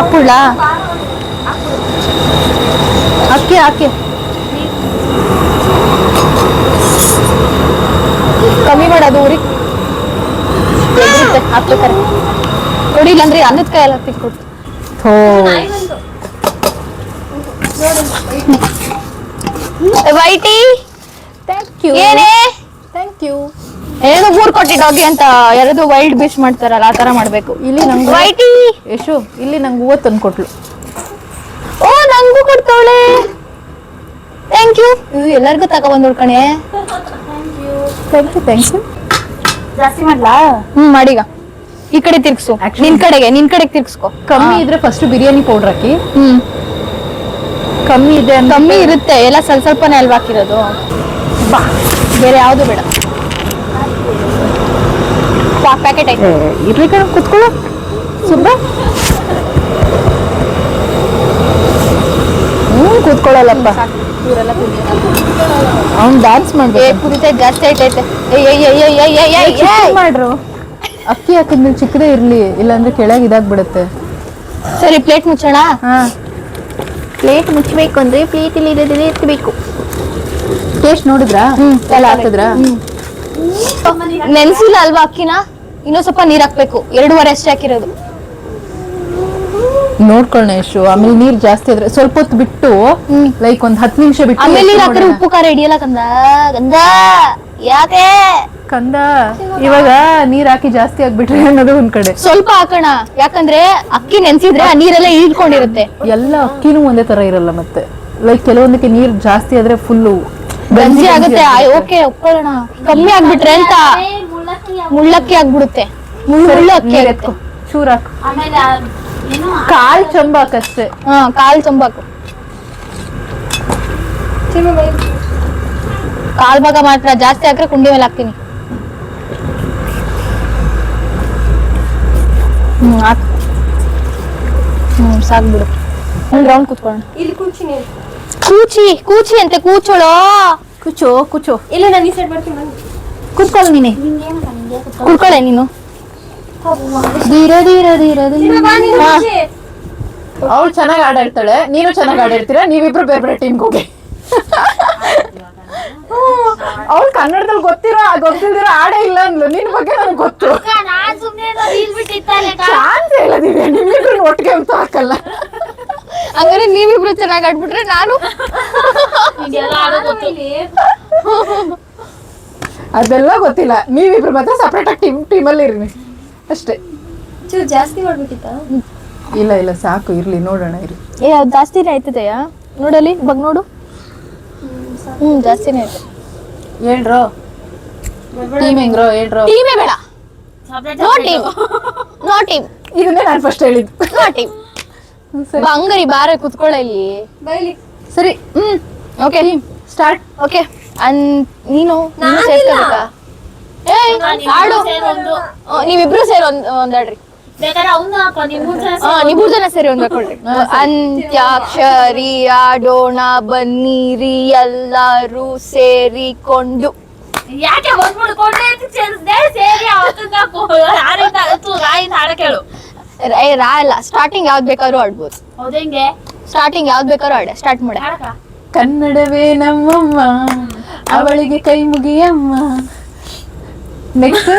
ಅಪ್ಪುಳ ಅಕ್ಕಿ ಕಮ್ಮಿ ಮಾಡೋದು ಊರಿ ಹಾಕ್ಬೇಕಾರೆ ಕೊಡಿ, ಇಲ್ಲಾಂದ್ರೆ ಅನ್ನದ ಕೈ ಎಲ್ಲ ತಿಕ್ಕೊಡ್ತು. ವೈಟಿ ಏನೇ ಏನೋ ಊರ್ ಕೊಟ್ಟಿದ್ದೋಗಿ ಅಂತ ಯಾರದು ವೈಲ್ಡ್ ಬೀಚ್ ಮಾಡ್ತಾರಲ್ಲ, ಆ ತರ ಮಾಡ್ಬೇಕು. ಇಲ್ಲಿ ನಂಗೆ ವೈಟಿ ಯಶು ಇಲ್ಲಿ ನಂಗೆ ಹೂವು ತಂದು ಕೊಟ್ಲು. ಓ ನಂಗೂ ಕೊಡ್ತಾವಳೆ, ಥ್ಯಾಂಕ್ ಯು. ಎಲ್ಲರಿಗೂ ತಗೊಬಂದ್ ಕಣೆ. Thank you. ಜಾಸ್ತಿ ಮಾಡ್ಲಾ? ಮಾಡೀಗ ಈ ಕಡೆ ತಿರ್ಗ್ಸು, ನಿನ್ ಕಡೆಗೆ ತಿರ್ಗ್ಸ್ಕೊ. ಕಮ್ಮಿ ಇದ್ರೆ ಫಸ್ಟ್ ಬಿರಿಯಾನಿ ಪೌಡರ್ ಹಾಕಿ. ಕಮ್ಮಿ ಇದೆ ಕಮ್ಮಿ ಇರುತ್ತೆ, ಎಲ್ಲ ಸ್ವಲ್ಪನೇ ಅಲ್ವಾ ಹಾಕಿರೋದು. ಬಾ, ಬೇರೆ ಯಾವ್ದು ಬೇಡ. ಪ್ಯಾಕೆಟ್ ಐತೆ ಇರ್ಲಿ ಕಣ, ಕುತ್ಕೊಳ್ಳೋ ಸುಬ್ಬ. ಕೂತ್ಕೊಳ್ಳಲ್ಲಪ್ಪ, ಅವ್ನು ಡ್ಯಾನ್ಸ್ ಮಾಡ್ಬೇಕು. ಕುರಿತೈತೆ, ಜಾಸ್ತಿ ಐತೈತೆ. ಮಾಡ್ರು, ಅಕ್ಕಿ ಹಾಕಿದ್ಮೇಲೆ ಚಿಕ್ಕದೇ ಇರ್ಲಿ, ಇಲ್ಲಾಂದ್ರೆ ಕೆಳಗೆ ಇದಾಗ್ಬಿಡುತ್ತೆ. ಸರಿ, ಪ್ಲೇಟ್ ಮುಚ್ಚೋಣ. ಪ್ಲೇಟ್ ಮುಚ್ಚಬೇಕು ಅಂದ್ರೆ ಪ್ಲೇಟ್ ಇಲ್ಲಿ ಇರೋದಿಲ್ಲ ಎತ್ತಬೇಕು. ಟೇಸ್ಟ್ ನೋಡಿದ್ರಾ? ಎಲ್ಲ ಹಾಕಿದ್ರ? ನೆನ್ಸಿಲ್ಲ ಅಲ್ವಾ ಅಕ್ಕಿನ? ಇನ್ನೂ ಸ್ವಲ್ಪ ನೀರ್ ಹಾಕ್ಬೇಕು. 2.5 ಅಷ್ಟೇ ಹಾಕಿರೋದು. ನೋಡ್ಕೊಳ್ಳ ಎಷ್ಟು, ಆಮೇಲೆ ನೀರ್ ಜಾಸ್ತಿ ಆದ್ರೆ ಸ್ವಲ್ಪ ಹೊತ್ತು ಬಿಟ್ಟು, ಲೈಕ್ ಒಂದ್ 10 ನಿಮಿಷ ಬಿಟ್ಟು ಆಮೇಲೆ ನೀರ್ ಹಾಕಿದ್ರೆ ಉಪ್ಪು ಖಾರ ಹಿಡಿಯಲ್ಲ ಕಂದ. ಯಾಕೆ ಕಂದ ಇವಾಗ ನೀರ್ ಹಾಕಿ ಜಾಸ್ತಿ ಆಗ್ಬಿಟ್ರೆ ಅನ್ನೋದು ಒಂದ್ ಕಡೆ. ಸ್ವಲ್ಪ ಹಾಕೋಣ, ಯಾಕಂದ್ರೆ ಅಕ್ಕಿ ನೆನ್ಸಿದ್ರೆ ಆ ನೀರೆಲ್ಲ ಇಳ್ಕೊಂಡಿರುತ್ತೆ. ಎಲ್ಲ ಅಕ್ಕಿನೂ ಒಂದೇ ತರ ಇರಲ್ಲ. ಮತ್ತೆ ಲೈಕ್ ಕೆಲವೊಂದಕ್ಕೆ ನೀರ್ ಜಾಸ್ತಿ ಆದ್ರೆ ಫುಲ್ಲು ಗಂಜಿ ಆಗುತ್ತೆ. ಓಕೆ, ಒಪ್ಕೊಳ್ಳೋಣ. ಕಮ್ಮಿ ಆಗ್ಬಿಟ್ರೆ ಅಂತ ಮುಳ್ಳಕ್ಕಿ ಆಗ್ಬಿಡುತ್ತೆ. ಮುಳ್ಳು ಅಕ್ಕಿ ಆಗುತ್ತೆ. ಚೂರ್ ಹಾಕು, ಆಮೇಲೆ ಏನು ಕಾಲ್ ಚಂಬ ಹಾಕಷ್ಟೇ. ಕಾಲ್ ತಂಬಾಕು, ಕಾಲ್ ಭಾಗ ಮಾತ್ರ. ಜಾಸ್ತಿ ಹಾಕ್ರೆ ಕುಂಡಿ ಮೇಲೆ ಹಾಕ್ತೀನಿ. ಹಾಕು. ಸಾಕ್ಬಿಡು. ಒಂದ್ ರೌಂಡ್ ಕುತ್ಕೊಳ್ಳೋಣ. ಕೂಚಿ ಅಂತೆ, ಕೂಚೋಳು. ಕುಚೋ ಇಲ್ಲ ನಾನು ಈ ಸೈಡ್ ಬರ್ತೀನಿ. ಕುತ್ಕೊಳ್ಳ ನೀನೆ. ಕುತ್ಕೊಳ್ಳೆ ನೀನು. ಅವ್ಳು ಚೆನ್ನಾಗಿ ಆಡಾಡ್ತಾಳೆ, ನೀನು ಚೆನ್ನಾಗಿ ಆಡಾಡ್ತೀರಾ, ನೀವಿಬ್ರು ಬೇರೆ ಬೇರೆ ಟೀಮ್ಗೆ ಹೋಗಿ. ಅವ್ಳು ಕನ್ನಡದಲ್ಲಿ ಗೊತ್ತಿಲ್ದಿರೋ ಆಡೇ ಇಲ್ಲ ಅಂದ್ಲು. ನಿನ್ ಬಗ್ಗೆ ನನಗೆ ಗೊತ್ತು. ಚಾನ್ಸ್ ಹೇಳದಿದೆ, ನಿಮ್ಮಿಬ್ರು ಒಟ್ಟಿಗೆ ಅಂತ ಹಾಕಲ್ಲ. ಹಂಗಾರೆ ನೀವಿಬ್ರು ಚೆನ್ನಾಗಿ ಆಡ್ಬಿಟ್ರೆ ನಾನು ಅದೆಲ್ಲ ಗೊತ್ತಿಲ್ಲ. ನೀವಿಬ್ರು ಮಾತ್ರ ಸಪ್ರೇಟ್ ಆಗಿ ಟೀಮಲ್ಲಿ ಇರ್ನಿ ಅಷ್ಟೇ. ಜಾಸ್ತಿ ಮಾಡ್ಬೇಕಿತ್ತ? ಇಲ್ಲ ಸಾಕು, ಇರ್ಲಿ, ನೋಡೋಣ ಇರ್ಲಿ. ಅದು ಜಾಸ್ತಿನೇ ಆಯ್ತದೆಯಾ? ನೋಡಲಿ ಇವಾಗ ನೋಡು. ಜಾಸ್ತಿನೇ ಆಯ್ತು. ಹೇಳ್ರೋ ಟೀಮ್ ಹೆಂಗ್ರೋ, ಹೇಳ್ರೋ. ಟೀಮೇ ಬೇಡ, ನೋ ಟೀಮ್. ಇದನ್ನೇ ನಾನು ಫಸ್ಟ್ ಹೇಳಿದ್ದು. No team. ಹಂಗರಿ ಬಾರ ಕುತ್ಕೊಳ್ಳ ಇಲ್ಲಿ. ಸರಿ, ಓಕೆ ಸ್ಟಾರ್ಟ್. ಓಕೆ, ನೀನು ಸೇರ್ಕೋಬೇಕಾ? ಆಡು. ನೀವಿಬ್ರು ಸೇರಿ ಒಂದಾಡ್ರಿ. ಬೇಕಾದ್ರೆ ಅವ್ನು ಹಾಕೋ, ನೀವು 3 ಜನ ಸೇರಿ ಒಂದ್ ಹಾಕೊಳ್ರಿ. ಅಂತ್ಯಾಕ್ಷರಿ ಆಡೋಣ ಬನ್ನಿರಿ ಎಲ್ಲರೂ ಸೇರಿಕೊಂಡು. ಯಾಕೆ ಬಂದ್ಬಿಡ್ಕೊಂಡೆ ಸೇರಿ ಹಾಡ ಕೇಳು. ರಾ ಇಲ್ಲ, ಸ್ಟಾರ್ಟಿಂಗ್ ಯಾವ್ದು ಬೇಕಾದ್ರೂ ಆಡ್ಬೋದು. ಹೌದಂಗೆ ಸ್ಟಾರ್ಟಿಂಗ್ ಯಾವ್ದು ಬೇಕಾದ್ರೂ ಆಡ. ಸ್ಟಾರ್ಟ್ ಮಾಡಿ. ಕನ್ನಡವೇ ನಮ್ಮಮ್ಮ, ಅವಳಿಗೆ ಕೈ ಮುಗಿಯಮ್ಮ. ನೆಕ್ಸ್ಟ್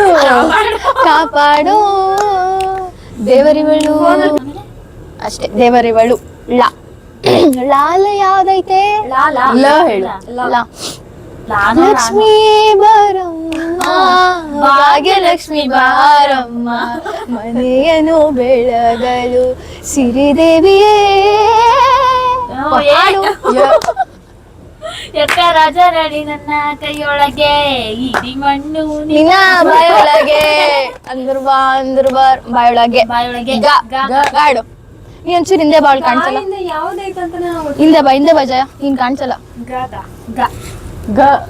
ಕಾಪಾಡು ದೇವರಿವಳು. ಅಷ್ಟೇ, ದೇವರಿವಳು. ಲಾಲ ಯಾವ್ದೈತೆ? ಲ ಹೇಳು. ಲಕ್ಷ್ಮೀ ಬರಮ್ಮ. ಭಾಗ್ಯಲಕ್ಷ್ಮಿ ಬಾರಮ್ಮ ಮನೆಯನ್ನು ಬೆಳಗಲು ಸಿರಿದೇವಿಯೇ ಹಾಡು. ಎಕ್ಕ ರಾಜ ನಡಿ ನನ್ನ ಕೈಯೊಳಗೆ ಇಡಿ ಮಣ್ಣು ನಿನ್ನ ಬಾಯೊಳಗೆ ಅಂದ್ರ ಬಾಯೊಳಗೆ ಬಾಯೊಳಗೆ ಗಾಡು. ನೀ ಒಂಚೂರು ಹಿಂದೆ ಬಾಳ್ ಕಾಣಿಸಲ್ಲ. ಹಿಂದೆ ಬಾ ಜಯ, ನೀನ್ ಕಾಣಿಸಲ್ಲ.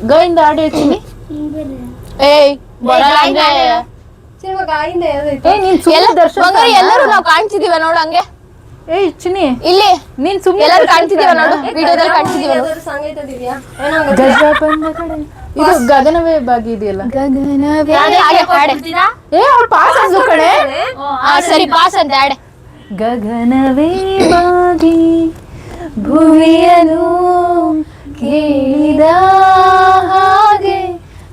ಗ ಇಂದ ಆಡಿ ಹೇಳ್ತೀನಿ. ಏಯ್ ಬರಲ್ಲ ಅಂದ್ರೆ ಎಲ್ಲರೂ ನಾವು ಕಾಣಿಸಿದೀವ ನೋಡು ಹಂಗೆ. ಏಯ್ ಚಿನ್ನಿ ಇಲ್ಲಿ ನೀನ್ ಸುಮ್ಮನೆ ಎಲ್ಲರೂ ಕಾಣಿಸಿದೀವ ನೋಡು, ವಿಡಿಯೋದಲ್ಲಿ ಕಾಣಿಸಿದೀವ ನೋಡು. ಗಜ ಬಂದ ಕಡೆ ಇದು ಗಗನವೇ ಬಾಗಿ ಇದೆಯಲ್ಲ. ಹಾಗೆ ಹಾಡೆ. ಏ ಅವ್ಳು ಪಾಸ್ ಅಂದು ಕಡೆ. ಸರಿ ಪಾಸ್ ಅಂತ ಹಾಡೆ. ಗಗನವೇ ಬಾಗಿ ಭುವಿಯನು ಕೇಳಿದ ಹಾಗೆ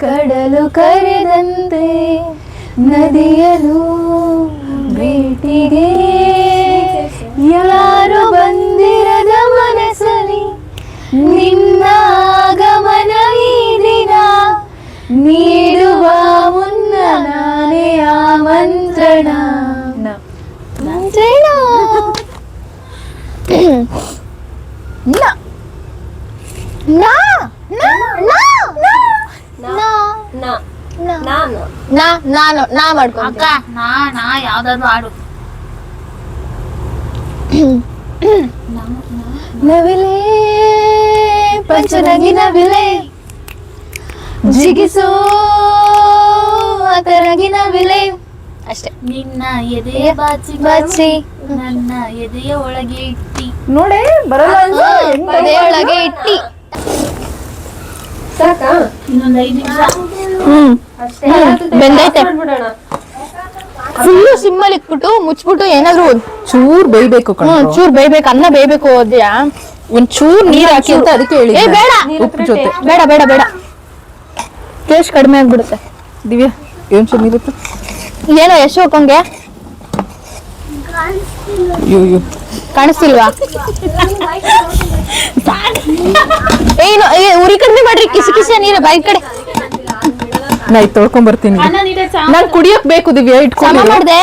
ಕಡಲು ಕರೆದಂತೆ ನದಿಯನು ಭೇಟಿಗೆ ಯಾರು ಬಂದಿರದ ಮನಸ್ಸಲ್ಲಿ ನಿನ್ನ ಆಗಮನ ಈ ದಿನ ನೀಡುವ ಮುನ್ನ ನಾನೇ ಆಮಂತ್ರಣ. ನಾ ಮಾಡ್ಕೊ ಅಕ್ಕ ನಾ ಯಾವ್ದಾದ್ರು ಆಡು. ನವಿಲೆ ಪಂಚರಂಗಿ ನವಿಲೆ ಜಿಗಿಸೋ ತರಂಗಿ ನವಿಲೆ ಅಷ್ಟೇ. ನಿನ್ನ ಎದೆಯ ಬಾಚಿ ನನ್ನ ಎದೆಯ ಒಳಗೆ ಇಟ್ಟಿ. ನೋಡೆ ಬರಲ್ಲ ಅಂದ್ರೆ ಹೆಂಗ್ ಅದೇ ಒಳಗೆ ಇಟ್ಟಿ. ಇನ್ನೊಂದ್ 5 ನಿಮಿಷ ಬೆಂದೈತೆ. ಫುಲ್ಲು ಸಿಮ್ಮಲ್ಲಿ ಇಟ್ಬಿಟ್ಟು ಮುಚ್ಬಿಟ್ಟು ಏನಾದ್ರು ಚೂರ್ ಬೇಯ್ಬೇಕು ಚೂರ್ ಬೇಯ್ಬೇಕು, ಅನ್ನ ಬೇಯ್ಬೇಕು. ಹೋದ್ಯಾ ಒಂದ್ ಚೂರ್ ನೀರ್ ಹಾಕಿ ಅಂತ ಅದಕ್ಕೆ ಹೇಳಿ. ಏ ಬೇಡ, ಉಪ್ಪು ಜೊತೆ ಬೇಡ ಬೇಡ ಬೇಡ, ಟೇಸ್ಟ್ ಕಡಿಮೆ ಆಗ್ಬಿಡುತ್ತೆ. ದಿವ್ಯಾ ಏನ್ ಚೂರ್ ನೀರಿತ್ತು. ಏನೋ ಯಶೋಕಂಗೆ ಕಾಣಿಸ್ತಿಲ್ವಾ? ಏನು ಉರಿ ಕಡಿಮೆ ಮಾಡ್ರಿ, ಕಿಸಿ ಕಿಸಿ ನೀರು ಬಾಯಿ ಕಡೆ. ನಾ ಇದು ತೊಳ್ಕೊಂಡ್ ಬರ್ತೀನಿ. ನಾನ್ ಕುಡಿಯಕ್ ಬೇಕು ದಿವ್ಯಾ, ಇಟ್ಕೊಂಡು ಮಾಡ್ದೆ.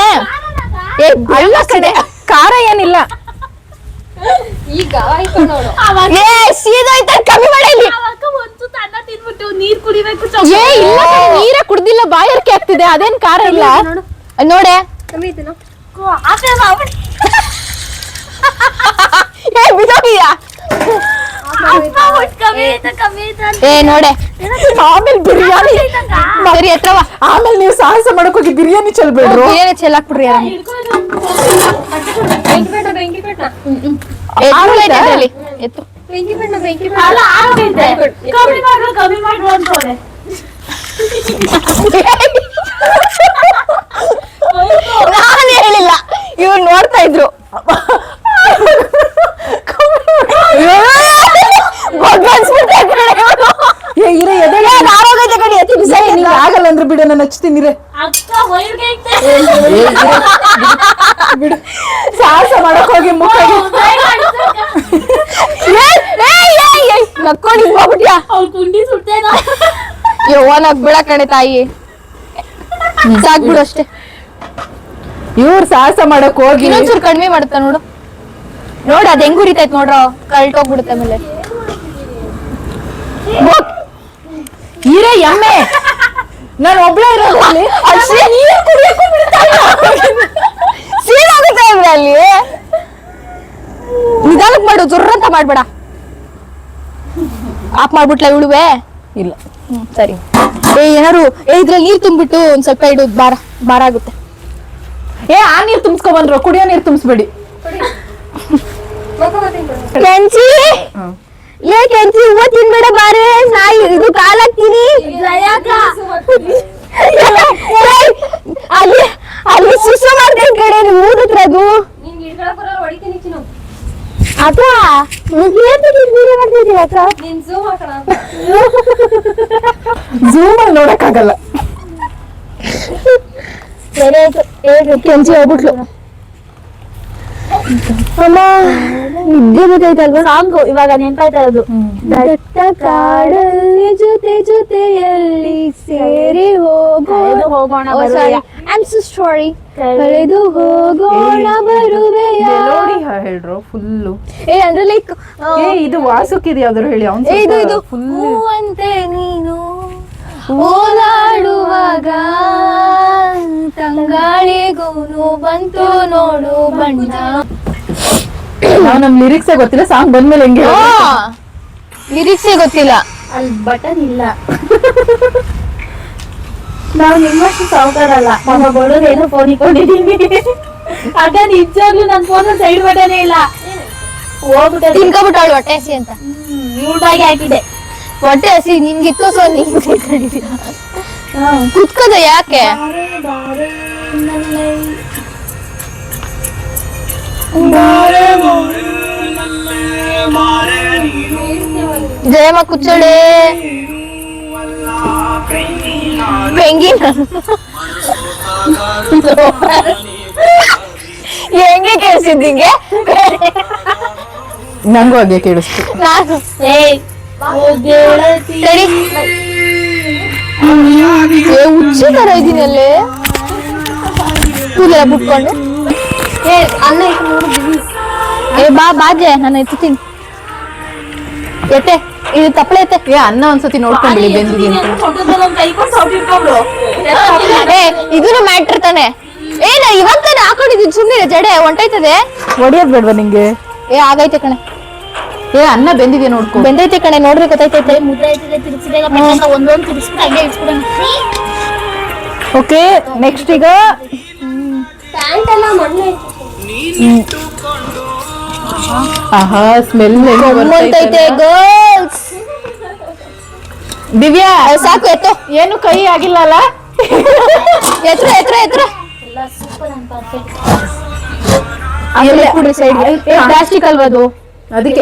ಅಲ್ಲ ಕಡೆ ಖಾರ ಏನಿಲ್ಲ. ಏ ಸೀದೋಯ್ತ, ಕಮ್ಮಿ ಮಾಡಿ ಇಲ್ಲಿ. ಅನ್ನ ತಿನ್ಬಿಟ್ಟು ನೀರ್ ಕುಡಿಬೇಕು. ಏ ಇಲ್ಲ ನೀರ ಕುಡ್ದಿಲ್ಲ, ಬಾಯರ್ಕೆ ಆಗ್ತಿದೆ, ಅದೇನ್ ಖಾರ ಇಲ್ಲ ನೋಡೆ. ಏ ಬಿದೋಗಿಯಾ? ಏ ನೋಡೆ, ಆಮೇಲೆ ಬಿರಿಯಾನಿ ಸರಿ ಎತ್ತವ. ಆಮೇಲೆ ನೀವು ಸಾಹಸ ಮಾಡಕ್ ಹೋಗಿ ಬಿರಿಯಾನಿ ಚೆಲ್ಬೇಡ್ರು. ಬಿರಿಯಾನಿ ಚೆಲ್ಲಾಕ್ಬಿಡ್ರಿ. ಎತ್ತು ಕಮ್ಮಿ ಮಾಡ್ರು ಅಂತವ್ರೆ. ನಾನು ಹೇಳಿಲ್ಲ, ಇವ್ರು ನೋಡ್ತಾ ಇದ್ರು. ಆಗಲ್ಲ ಅಂದ್ರೆ ಬಿಡ, ನಾನು ಹಚ್ತೀನಿ. ಅಕ್ಕ ಹೊಯ್ಗೆ ಬಿಡು, ಸಾಹಸ ಮಾಡಕ್ ಹೋಗಿ ಮುಖ ನಕ್ಕೊಂಡು ಹೋಗ್ಬಿಟ್ಯಾ? ಅವ್ಳು ಕುಂಡಿ ಸುಡ್ತೇನ. ಯವ್ವ ನಗ್ಬಿಡ ಕಣೆ ತಾಯಿ, ಸಾಕ್ಬಿಡು ಅಷ್ಟೇ. ಇವ್ರು ಸಾಹಸ ಮಾಡಕ್ ಹೋಗಿ ಇನ್ನೊಂಚೂರು ಕಡಿಮೆ ಮಾಡುತ್ತ ನೋಡು. ನೋಡ ಅದ್ ಹೆಂಗ್ ಉರಿತೈತ್ ನೋಡ್ರ, ಕಲ್ಟ್ ಹೋಗ್ಬಿಡುತ್ತೆ. ಆಮೇಲೆ ಹೀರೆ ಎಮ್ಮೆ, ನಾನು ಒಬ್ಳೆ ಇರೋದ್ರಲ್ಲಿ ಸೀನಾಗುತ್ತೆ ಅಲ್ಲಿ. ನಿಧಾನಕ್ ಮಾಡು, ಜೊರ್ರಂತ ಮಾಡ್ಬೇಡ. ಆಫ್ ಮಾಡ್ಬಿಟ್ಲ ಇವಳುವೆ? ಇಲ್ಲ. ಸರಿ. ಏನಾರು ಇದ್ರಲ್ಲಿ ನೀರ್ ತುಂಬಿಟ್ಟು ಒಂದ್ ಸ್ವಲ್ಪ ಇಡು, ಭಾರ ಆಗುತ್ತೆ. ಆ ನೀರ್ ತುಂಬಿಸ್ಕೊ ಬಂದ್ರು, ಕುಡಿಯೋ ನೀರ್ ತುಂಬಿಸ್ಬೇಡಿ. ಕೆಂಚಿ ಕೆಂಚಿ ಹೂವ ತಿನ್ಬೇಡ, ಬಾರೆ ನಾಯಿ ಇದು ಕಾಲಾಕ್ತೀನಿ. ಅಲ್ಲಿ ಅಲ್ಲಿ ಸುಸ ಮಾಡ್ತೇನೆ ಕಡೆ ಊದತ್ರ ಅದು ಅಕ್ಕ. ಝೂಮ್ ಅಲ್ಲಿ ನೋಡಕ್ ಆಗಲ್ಲ. ಕೆಂಚಿ ಹೋಗ್ಬಿಟ್ಲು. ಅಮ್ಮ ನಿದ್ದೆ ಗೊತ್ತಾಯ್ತಲ್ವಾ ಸಾಂಗು ಇವಾಗ ನೆನ್ಪಾಯ್ತಾ ಇರೋದು. ದಟ್ಟ ಕಾಡಲ್ಲಿ ಜೊತೆ ಜೊತೆಯಲ್ಲಿ ಸೇರಿ ಕಳೆದು ಹೋಗೋಣ ಬರುವೆಯ. I'm so sorry. ಕಳೆದು ಹೋಗೋಣ ಬರುವೆಯ. ಮೆಲೋಡಿ ಹೇಳ್ರು ಫುಲ್ಲು. ಅಂದ್ರೆ ಲೈಕ್ ಇದು ವಾಸುಕಿದ್ ಯಾವ್ದಾರು ಹೇಳಿ ಇದು ಹೂವಂತೆ ನೀನು ಓಲಾಡುವಾಗ ತಂಗಾಳಿಗೂನು ಬಂತು ನೋಡು ಬಣ್ಣ. ನಾವ್ ನಮ್ ಲಿರಿಕ್ಸೇ ಗೊತ್ತಿಲ್ಲ, ಸಾಂಗ್ ಬಂದ್ಮೇಲೆ ಹೆಂಗೆ ಲಿರಿಕ್ಸೇ ಗೊತ್ತಿಲ್ಲ. ಅಲ್ಲಿ ಬಟನ್ ಇಲ್ಲ. ನಾವು ನಿಮ್ಮಷ್ಟು ಸಾವುಕಾರಲ್ಲ. ನಮ್ಮ ಬಡೋದೇನೋ ಫೋನ್ ಇಟ್ಕೊಂಡಿದೀವಿ. ಆಗ ನಿಜವಾಗ್ಲೂ ನನ್ನ ಫೋನ್ ಸೈಡ್ ಬಟನೇ ಇಲ್ಲ. ಹೋಗ್ಬಿಟ್ಟೆ ತಿನ್ಕೊಬಿಟ್ಟಾಳು ಹೊಟ್ಟೆ ಹಸಿ ಅಂತ. ಊಟಾಗಿ ಹಾಕಿದೆ. ಹೊಟ್ಟೆ ಹಸಿ ನಿನ್ಗಿತ್ತು, ಸೊ ನೀನ್ ಕುತ್ಕದ ಯಾಕೆ? ಜಯಮ್ಮ ಕುಚ್ಚಳೆ ಪೆಂಗಿನ ಹೆಂಗೆ ಕೇಳಿಸಿದ್ದಿಂಗೆ? ನಂಗೂ ಹಾಗೆ ಕೇಳಿಸ್ತು. ನಾನು ಹುಚ್ಚಿ ತರ ಇದೀನಿ ಅಲ್ಲೇ ಕೂದಲ ಬಿಟ್ಕೊಂಡು. ಅನ್ನ ಬಾ ಬಾಜೆ ನಾನು ಎತ್ತೀನಿ. ಎತ್ತೆ ಇದು ತಪ್ಪಳೆ ಎತ್ತೆ. ಅನ್ನ ಒಂದ್ಸತಿ ನೋಡ್ಕೊಂಡ್ಬಿಡಿ ಬೆಂದಿದೆ ಅಂತ. ಇದನ್ನು ಮ್ಯಾಟ್ರ್ ತಾನೆ. ನಾ ಇವಾಗ ತಾನೆ ಹಾಕೊಂಡಿದ್ದೀನಿ, ಸುಮ್ಮನೆ ಜಡೆ ಹೊಂಟೈತದೆ. ಹೊಡಿಯೋದ್ ಬೇಡ್ವಾ ನಿಂಗೆ? ಆಗೈತೆ ಕಣೆ. ಅನ್ನ ಬೆಂದಿದೆ ನೋಡ್ಕೊ. ಬೆಂದೈತೆ ಕಣೆ, ನೋಡ್ರಿ ಗೊತ್ತೈತೈತೆ. ಮುದ್ದೆ ಆಯ್ತದೆ, ತಿರ್ಸಿದಾಗ ಒಂದೊಂದು ತಿರ್ಸ್ಬಿಟ್ಟು ಹಂಗೆ ಇಟ್ಬಿಡೋಣ. ಓಕೆ, ನೆಕ್ಸ್ಟ್ ಈಗ ಪ್ಯಾಂಟ್ ಎಲ್ಲ ಮಣ್ಣೆ. ಆಹಾ ಸ್ಮೆಲ್ ಹೊಂಟೈತೆ ಗರ್ಲ್ಸ್. ದಿವ್ಯಾ ಸಾಕು ಎತ್ತು. ಏನು ಕೈ ಆಗಿಲ್ಲ ಅಲ್ಲ? ಎತ್ರ ಎತ್ರ ಎತ್ರ. ಎಲ್ಲ ಸೂಪರ್ ಅಂಡ್ ಪರ್ಫೆಕ್ಟ್. ಬಿಡ್ರಿ ಸೈಡ್ಗೆ. ಪ್ಲಾಸ್ಟಿಕ್ ಅಲ್ವಾ ಅದು? ಅದಕ್ಕೆ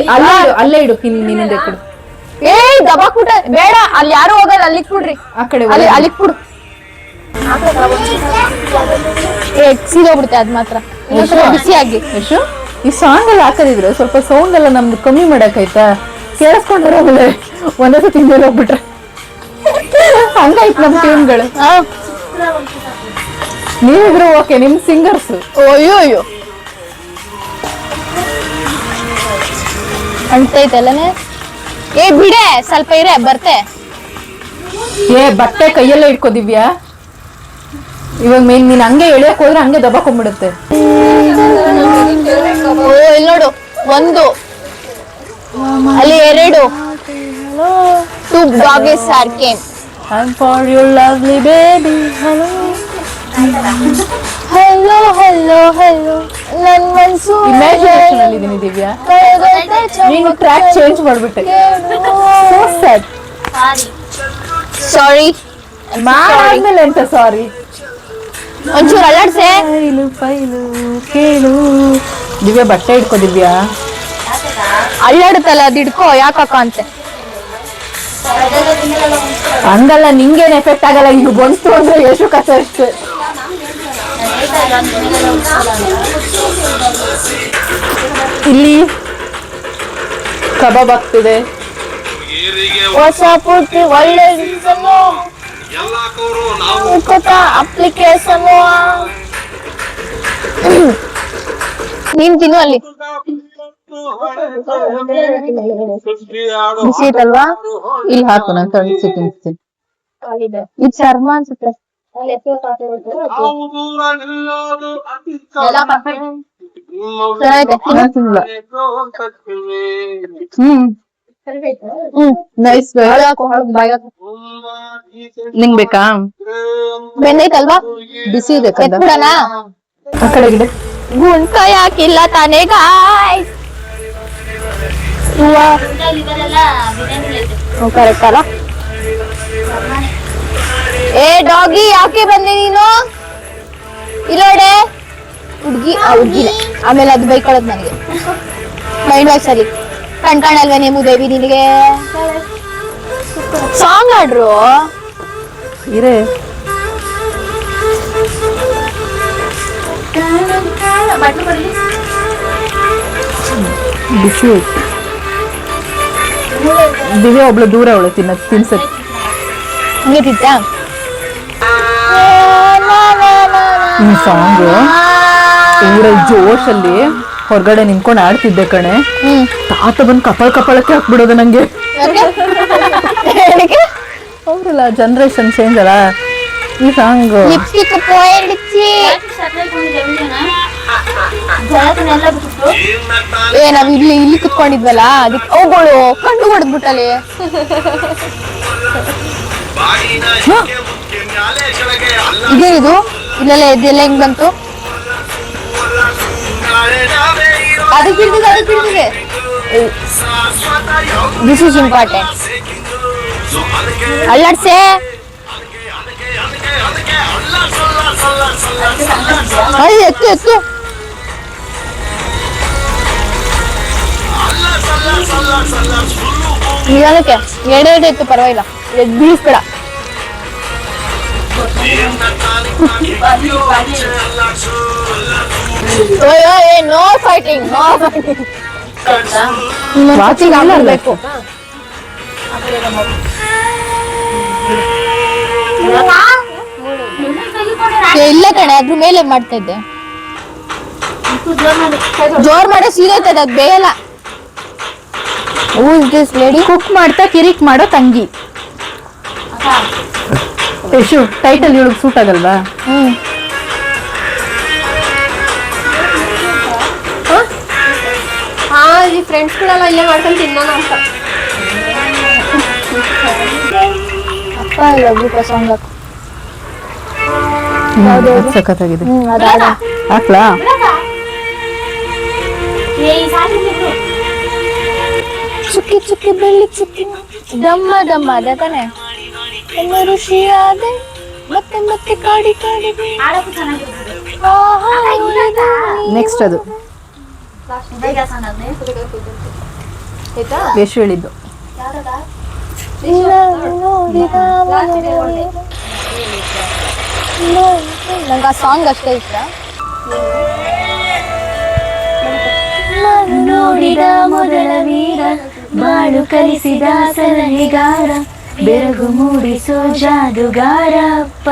ಅಲ್ಲೇ ಇಡು ನಿನ್ನಿಂದ ಕೊಡು. ದಬಾಕ್ಬಿಟ್ಟ ಬೇಡ, ಅಲ್ಲಿ ಯಾರು ಹೋಗಲ್ಲ, ಅಲ್ಲಿ ಇಟ್ಬಿಡ್ರಿ. ಆ ಕಡೆ ಅಲ್ಲಿ ಅಲ್ಲಿ ಇಟ್ಬಿಡು. ಸೀದೋಗ್ಬಿಡುತ್ತೆ ಅದ್ ಮಾತ್ರ. ಬಿಸಿ ಆಗಿ ಯಶು ಈ ಸಾಂಗ್ ಎಲ್ಲ ಹಾಕದಿದ್ರೆ ಸ್ವಲ್ಪ ಸೌಂಡ್ ಎಲ್ಲ ನಮ್ದು ಕಮ್ಮಿ ಮಾಡಕ್ಕಾಯ್ತಾ? ಕೇಳಿಸ್ಕೊಂಡ್ರೆ ಒಂದೇ ಸತಿ ಹಿಂದೆ ಹೋಗ್ಬಿಟ್ರೆ ಹಂಗಾಯ್ತು ನಮ್ ಟ್ಯೂನ್ಗಳು. ನೀವಿದ್ರು ಓಕೆ, ನಿಮ್ ಸಿಂಗರ್ಸ್ ಅಯ್ಯೋ ಅಯ್ಯೋ ಅಂತೈತಲ್ಲನೆ. ಬಿಡೆ ಸ್ವಲ್ಪ ಇರೆ ಬರ್ತೆ. ಬಟ್ಟೆ ಕೈಯಲ್ಲೇ ಇಟ್ಕೋ ದಿವ್ಯಾ. ಇವಾಗ ನೀನ್ ಹಂಗೆ ಎಳಿಯಕ್ ಹೋದ್ರೆ ಹಂಗೆ ದಬಾಕೊಂಡ್ಬಿಡುತ್ತೆ. ಇಲ್ಲಿ ನೋಡು, ಒಂದು ಅಲ್ಲಿ ಎರಡು. Two doggies are came. I'm for your lovely baby. Hello. Hello hello hello ನನ್ ಮನ್ಸು ಇಮ್ಯಾಜಿನೇಷನ್ ಅಲ್ಲಿ ಇದೀನಿ ದಿವ್ಯಾ. ನೀನು ಟ್ರ್ಯಾಕ್ ಚೇಂಜ್ ಮಾಡ್ಬಿಟ್ಟೆ. So sad. ಸಾರಿ ಮಾಡಾದ್ಮೇಲೆ ಎಂತ ಸಾರಿ? ಒಂಚೂರು ಅಲ್ಲಾಡ್ಸೆ. ಫೈಲು ಕೇಳು. ದಿವ್ಯಾ ಬಟ್ಟೆ ಇಟ್ಕೋ ದಿವ್ಯಾ. ಅಲ್ಲಾಡುತ್ತಲ್ಲ ಅದು ಹಿಡ್ಕೋ, ಯಾಕಕ್ಕ ಅಂತೆ. ಹಂಗಲ್ಲ, ನಿಂಗೇನ್ ಎಫೆಕ್ಟ್ ಆಗಲ್ಲ. ಈಗ ಬಂತು ಅಂದ್ರೆ ಎಷ್ಟು ಕಷ್ಟ ಅಷ್ಟೇ. ಇಲ್ಲಿ ಕಬಾಬ್ ಆಗ್ತಿದೆ. ಹೊಸ ಪೂರ್ತಿ ಒಳ್ಳೆ ಅಪ್ಲಿಕೇಶನ್ ನೀನ್ ತಿನ್ನು ಅಲ್ಲಿ. ಬಿಸಿ ಐತಲ್ವಾ? ಇಲ್ಲಿ ಹಾಕು, ನಾನು ತಣಿಸಿ ತಿನ್ಸ್ತೀನಿ. ಇದು ಚರ್ಮ ಅನ್ಸುತ್ತೆ. ನೈಸ್. ನಿಂಗ್ ಬೇಕಾ? ಬೆಂದೈತಲ್ವಾ? ಬಿಸಿ ಇದೆ ಕಂದ. ಎತ್ಬಿಡಣ? ಆ ಕಡೆ ಗಿಡ. ಗುಂಡ್ಕ ಯಾಕಿಲ್ಲ ತಾನೇ ಗಾಯ್ಸ್? ಕರೆಕ್ಟ್ ಅಲ್ಲ? ಡಾಗಿ ಯಾಕೆ ಬಂದೆ ನೀನು? ಇಲ್ಲೋಡೆ ಹುಡ್ಗಿ, ಹುಡ್ಗಿನೇ. ಆಮೇಲೆ ಅದು ಬೈಕೊಳ್ಳೋದು ನನಗೆ. ಮೈಂಡ್ ವಾಯ್ಸ್ ಅಲ್ಲಿ ಕಣ್ಕಾಣಲ್ವೇ ನೇಮು ದೇವಿ ನಿನಗೆ? Song order ಇರೇ. ಬಿಸಿ ಇತ್ತು. ದಿವ್ಯಾ ಒಬ್ಳು ದೂರ ಅವಳು ತಿನ್ಸಕ್. ಹಂಗಿತ್ತ ಈ ಸಾಂಗ್ ಊರ ಜೋಶಲ್ಲಿ ಹೊರಗಡೆ ನಿಂತ್ಕೊಂಡು ಆಡ್ತಿದ್ದೆ ಕಣೆ. ತಾತ ಬಂದು ಕಪಾಳಕ್ಕೆ ಹಾಕ್ಬಿಡೋದು ನಂಗೆ. ಅವ್ರಲ್ಲ ಜನರೇಷನ್ ಚೇಂಜ್ ಅಲ್ಲ ಈ ಸಾಂಗ್. ನಾವ್ ಇಲ್ಲಿ ಕುತ್ಕೊಂಡಿದ್ವಲ್ಲ ಅದಕ್ಕೆ ಅವುಗಳು ಕಣ್ಣು ಹೊಡೆದ್ಬಿಟ್ಟಲ್ಲಿ. ಇದೇನಿದು ಇಲ್ಲೆಲ್ಲ ಇದೆಲ್ಲ ಹೆಂಗ್ ಬಂತು? ಅದಕ್ಕೆ ದಿಸ್ ಇಸ್ ಇಂಪಾರ್ಟೆಂಟ್. ಅಲ್ಲಾಡ್ಸೆ ಎತ್ತು ನಿಧಾನಕ್ಕೆ ಎರಡೆರಡು ಎತ್ತು ಪರವಾಗಿಲ್ಲ, ಬೀಳಿಸ್ಬೇಡ. ನೋ ಫೈಟಿಂಗ್ ವಾಚಿಂಗ್ ಆಗಬೇಕು. ಇಲ್ಲ ಕಣೆ, ಅದ್ರ ಮೇಲೆ ಮಾಡ್ತಾ ಇದ್ದೆ. ಜೋರ್ ಮಾಡೋ ಸೀರೆ ಐತದ, ಅದ್ ಬೇಯಲ್ಲ. ಲೇಡಿ ಕುಕ್ ಮಾಡ್ತಾ ಕಿರಿಕ್ ಮಾಡೋ ತಂಗಿ. ಯಶು ಟೈಟಲ್ ಇವಳಿಗೆ ಸೂಟ್ ಆಗಲ್ವಾ? ಈ ಫ್ರೆಂಡ್ಸ್ಗಳೆಲ್ಲ ಇಲ್ಲೇ ಮಾಡ್ಕೊಂಡು ತಿನ್ನೋಣ ಅಂತ. ಅಪ್ಪ ಇಲ್ಲ ಸಾಂಗ್ ಸಖತ್ತಾಗಿದೆ. ಹಾಕ್ಲಾ? ಚುಕ್ಕಿ ಚುಕ್ಕಿ ಬೆಳ್ಳಿ ಚುಕ್ಕಿ ದಮ್ಮ ದಮ್ಮ ಅದ ತಾನೆ. ಋಷಿಯಾದೆ ಮತ್ತೆ ಮತ್ತೆ ಕಾಡಿ ಕಾಡಿ. ನೆಕ್ಸ್ಟ್ ಅದು ಯಶು ಹೇಳಿದ್ದು. ನಂಗೆ ಆ ಸಾಂಗ್ ಅಷ್ಟೇ ಇಷ್ಟ. ನೋಡಿದ ಮೊದಲ ವೀರ, ಬಾಳು ಕಲಿಸಿದ ಸಲಹೆಗಾರ, ಬೆರಗು ಮೂಡಿಸೋ ಜಾದುಗಾರಪ್ಪ.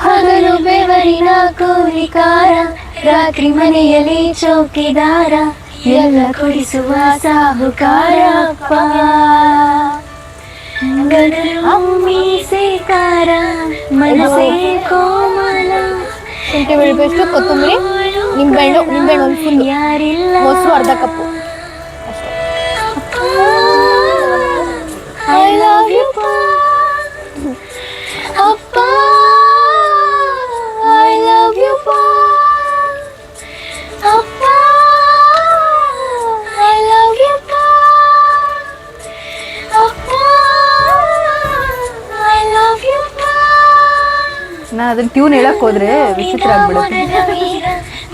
ಹಗಲು ಬೆವರಿನ ಕೂಲಿಕಾರ, ರಾತ್ರಿ ಮನೆಯಲ್ಲಿ ಚೌಕಿದಾರ, ಎಲ್ಲ ಕೊಡಿಸುವ ಸಾಹುಕಾರಪ್ಪ. ಮೀಸೆಕಾರ ಮನಸೇ ಕೋಮಲ, ಶುಂಠಿ ಬೆಳ್ಳುಳ್ಳಿ ಪೇಸ್ಟು, ಕೊತ್ತಂಬರಿ, ನಿಂಬೆಹಣ್ಣು ಒಂದು ಫುಲ್, ಯಾರಿಲ್ಲ ಮೊಸರು ಅರ್ಧ ಕಪ್ಪು. I love you, ಅಪ್ಪ. I love you, ಅಪ್ಪ. I love you, ಅಪ್ಪ. I love you, ನಾ ಅದನ್ನ ಟ್ಯೂನ್ ಹೇಳಕ್ ಹೋದ್ರೆ ವಿಚಿತ್ರ ಆಗ್ಬಿಡುತ್ತೆ.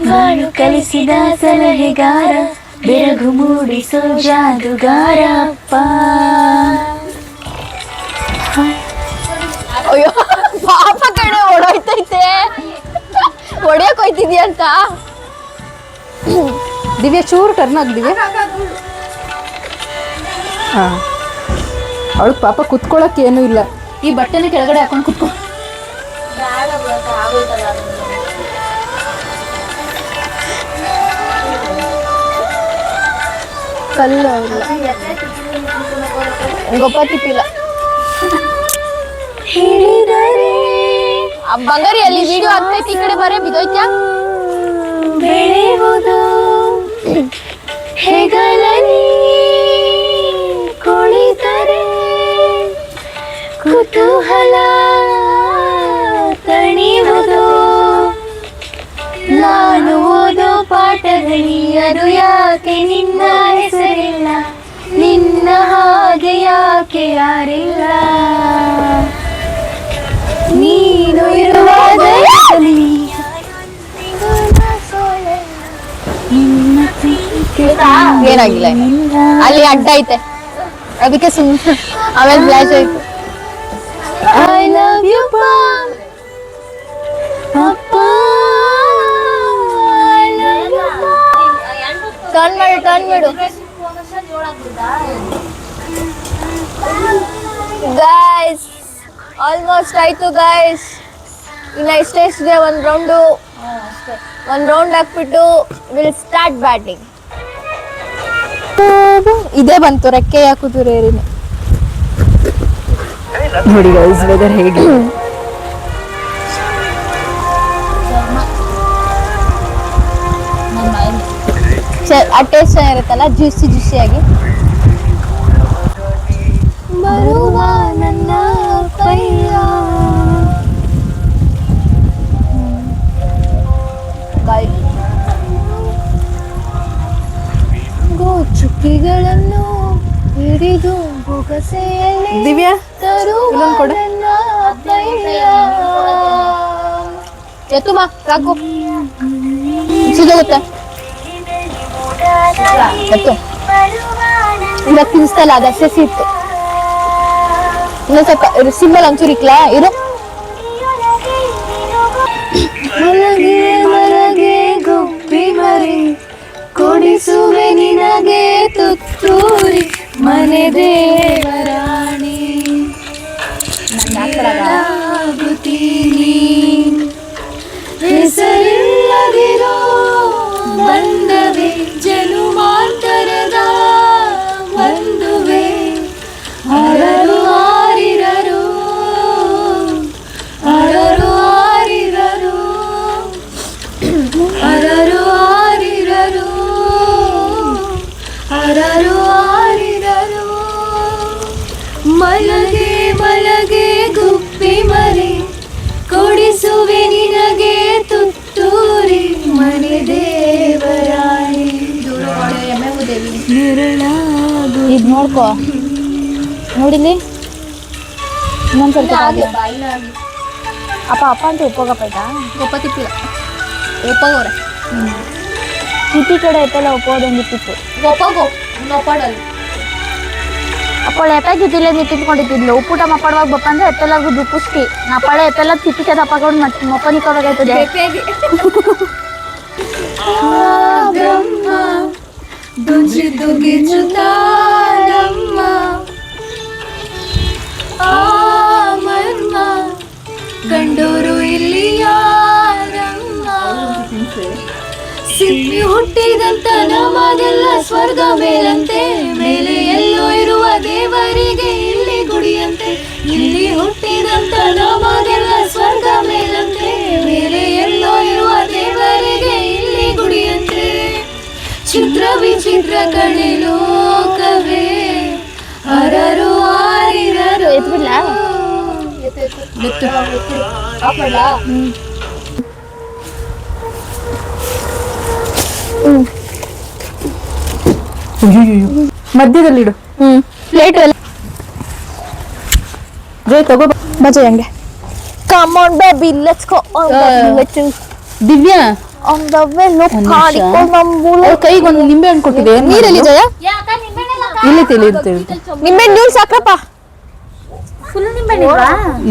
ಬಾಳು ಕಲಿಸಿದ ಸಲಹೆಗಾರ, ಬೆರಗು ಮೂಡಿಸೋ ಜಾದುಗಾರಪ್ಪ. ಅಯ್ಯೋ ಪಾಪ ಕಡೆ ಓಡೋಯ್ತೈತೆ, ಹೊಡಿಯಕ್ ಹೋಯ್ತಿದ್ಯಾ ಅಂತ. ದಿವ್ಯಾ ಚೂರು ಟರ್ನ್ ಆಗಿ ದಿವ್ಯಾ. ಹಾ, ಅವಳು ಪಾಪ ಕುತ್ಕೊಳಕ್ ಏನೂ ಇಲ್ಲ. ಈ ಬಟ್ಟೆನ ಕೆಳಗಡೆ ಹಾಕೊಂಡು ಕುತ್ಕೊ. ಕಲ್ಲು ಗೊಪ್ಪ ತಿಪ್ಪಿಲ್ಲ. ಬಂಗಾರಿ ಅಲ್ಲಿ ವಿಡಿಯೋ ಆಗ್ತೈತಿ, ಈ ಕಡೆ ಬರೇ ಬಿದ್ದೋಯ್ತ್ಯಾ? ಬೆಳೆಯುವುದು ಹೆಗಲಲ್ಲಿ ಕುಳಿತರೆ, ಕುತೂಹಲ ತಣಿಯುವುದು. ನಾನು ಓದೋ ಪಾಠದಲ್ಲಿ ಅದು ಯಾಕೆ ನಿನ್ನ ಹೆಸರಿಲ್ಲ, ನಿನ್ನ ಹಾಗೆ ಯಾಕೆ ಯಾರಿಲ್ಲ. ನೀನು ಇರುವ ದೇಶದಲ್ಲಿ ಏನಾಗಿಲ್ಲ, ಅಲ್ಲಿ ಅಡ್ಡ ಐತೆ ಅದಕ್ಕೆ ಸುಮ್ಮನೆ, ಆಮೇಲೆ ಬ್ಲಾಸ್ಟ್ ಆಯ್ತು. I love you, Papa. I love you, turn ಮಾಡು ಗೈಸ್ ಆಲ್ಮೋಸ್ಟ್ ಆಯ್ತು ಗೈಸ್ ಇನ್ನ ಇಷ್ಟೇ ಒಂದ್ ರೌಂಡ್ ಹಾಕ್ಬಿಟ್ಟು ವಿಲ್ ಸ್ಟಾರ್ಟ್ ಬ್ಯಾಟಿಂಗ್ ಇದೇ ಬಂತು ರೆಕ್ಕೆ ಹಾಕುದು ರೇರಿನ ನೋಡಿ ಗೈಸ್ ವೆದರ್ ಹೇಗೆ ಟೇಸ್ಟ್ ಚೆನ್ನಾಗಿರುತ್ತಲ್ಲ ಜ್ಯೂಸಿಯಾಗಿ ಬರುವ ನನ್ನ ಕೈಯ ಚುಕ್ಕಿಗಳನ್ನು ಹಿಡಿದು ಬೊಗಸೆಯಲ್ಲಿ ದಿವ್ಯಾ ತರುವ ಕೊಡು. ನನ್ನ ಕೈಯ ಎತ್ತು ಮಾ ಸಾಕು ಸಿಗೋಗುತ್ತೆ ಎತ್ತು ಇವಾಗ ತಿನ್ನಿಸ್ತಲ್ಲ ಅದು ಅಷ್ಟೇ ಇತ್ತು ಇನ್ನೊಂದು ಸ್ವಲ್ಪ ಸಿಂಬಲ್ ಒಂಚೂರು ಇಕ್ಲಾ ಇರು ಮಲಗೆ ಮಲಗೆ ಗುಬ್ಬಿ ಮರಿ ಕೊಡಿಸುವೆ ನಿನಗೆ ತುತ್ತೂರಿ ಮನೆ ದೇವರಾಣಿ ಹೆಸರಿಲ್ಲದಿರೋ ಬಂದವೆ ಜನುಮಾಂತರದ ಬಂದುವೆ ಅರರು ಆರಿರರು ಅರರು ಆರಿರರು ಅರರು ಆರಿರರು ಅರರು ಆರಿರರು ಮಲಗೆ ಮಲಗೆ ಗುಬ್ಬಿ ಮರಿ ಕೊಡಿಸುವೆ ನಿನಗೆ ತುತ್ತೂರಿ ಮನೆ ದೇವರಾಣಿ ಇದು ನೋಡ್ಕೋ ನೋಡಿಲಿ ಇನ್ನೊಂದು ಸ್ವಲ್ಪ ಅಪ್ಪ ಅಂತ ಉಪ್ಪೋಗಪ್ಪಾಯ್ತಾ ಉಪ್ಪ ತಿಪ್ಪಿಲ್ಲ ಉಪ್ಪೋಗವ್ರೆ ಸಿಟಿ ಕಡೆ ಐತಲ್ಲ ಉಪ್ಪೋದಂಗಿತ್ತಿತ್ತು ಒಪ್ಪೋಗೋ ಒಪ್ಪಾಡಲ್ಲಿ ಅಪ್ಪಳ ಎಪ್ಪ ಜೊತೆಲೆ ನಿಂತ್ಕೊಂಡಿದ್ದಿದ್ಲು ಉಪ್ಪುಟ ಮಪ್ಪಾಡುವಾಗ ಬಪ್ಪ ಅಂದ್ರೆ ಎತ್ತೆಲ್ಲಾರ್ಗು ದುಪ್ಪುಸ್ತಿ ನಪ್ಪಳೆ ಎತ್ತೆಲ್ಲ ತಿಪ್ಪಿಕೆ ತಪ್ಪಾಕೊಂಡು ಮತ್ತೆ ಮೊಪ್ಪನಿಕೋದಾಗೈತದೆ ಬ್ರಹ್ಮ ದುಂಜಿದ್ದು ಗಿಜುತ್ತಾನಮ್ಮ ಆ ಮರ್ಮ ಗಂಡೂರು ಇಲ್ಲಿ ಯಾರಮ್ಮ ಸಿಪ್ಪಿ ಹುಟ್ಟಿದಂತ ನಮಗೆಲ್ಲ ಸ್ವರ್ಗ ಮೇಲಂತೆ ಮೇಲೆ ಎಲ್ಲೋ ಇರುವ ದೇವರಿಗೆ ಇಲ್ಲಿ ಗುಡಿಯಂತೆ ಇಲ್ಲಿ ಹುಟ್ಟಿದಂತ ನಮಗೆಲ್ಲ ಸ್ವರ್ಗ ಮೇಲಂತೆ ಮೇಲೆ ಎಲ್ಲೋ ಇರುವ ದೇವರಿಗೆ ಇಲ್ಲಿ ಗುಡಿಯಂತೆ ಚಿತ್ರ ವಿಚಿತ್ರ ಕಣೆ ಲೋಕವೇ ಅರರು ಆರಿರರು ಮಧ್ಯದಲ್ಲಿಡು ಪ್ಲೇಟ್ ಜೈ ತಗೋ ಬಜೆ ಹಂಗೆ come on baby let's go on the Divya on the way look ಕಾಡಿಕೊಂಡು ನಮ್ಮೂಲ ಕೈಗೆ ಒಂದು ನಿಂಬೆ ಹಣ್ಣು ಕೊಟ್ಟಿದೆ ನೀರಲ್ಲಿ ಜಯ ಇಲ್ಲಿರುತ್ತೆ ನಿಂಬೆ ನೀರು ಸಾಕಪ್ಪ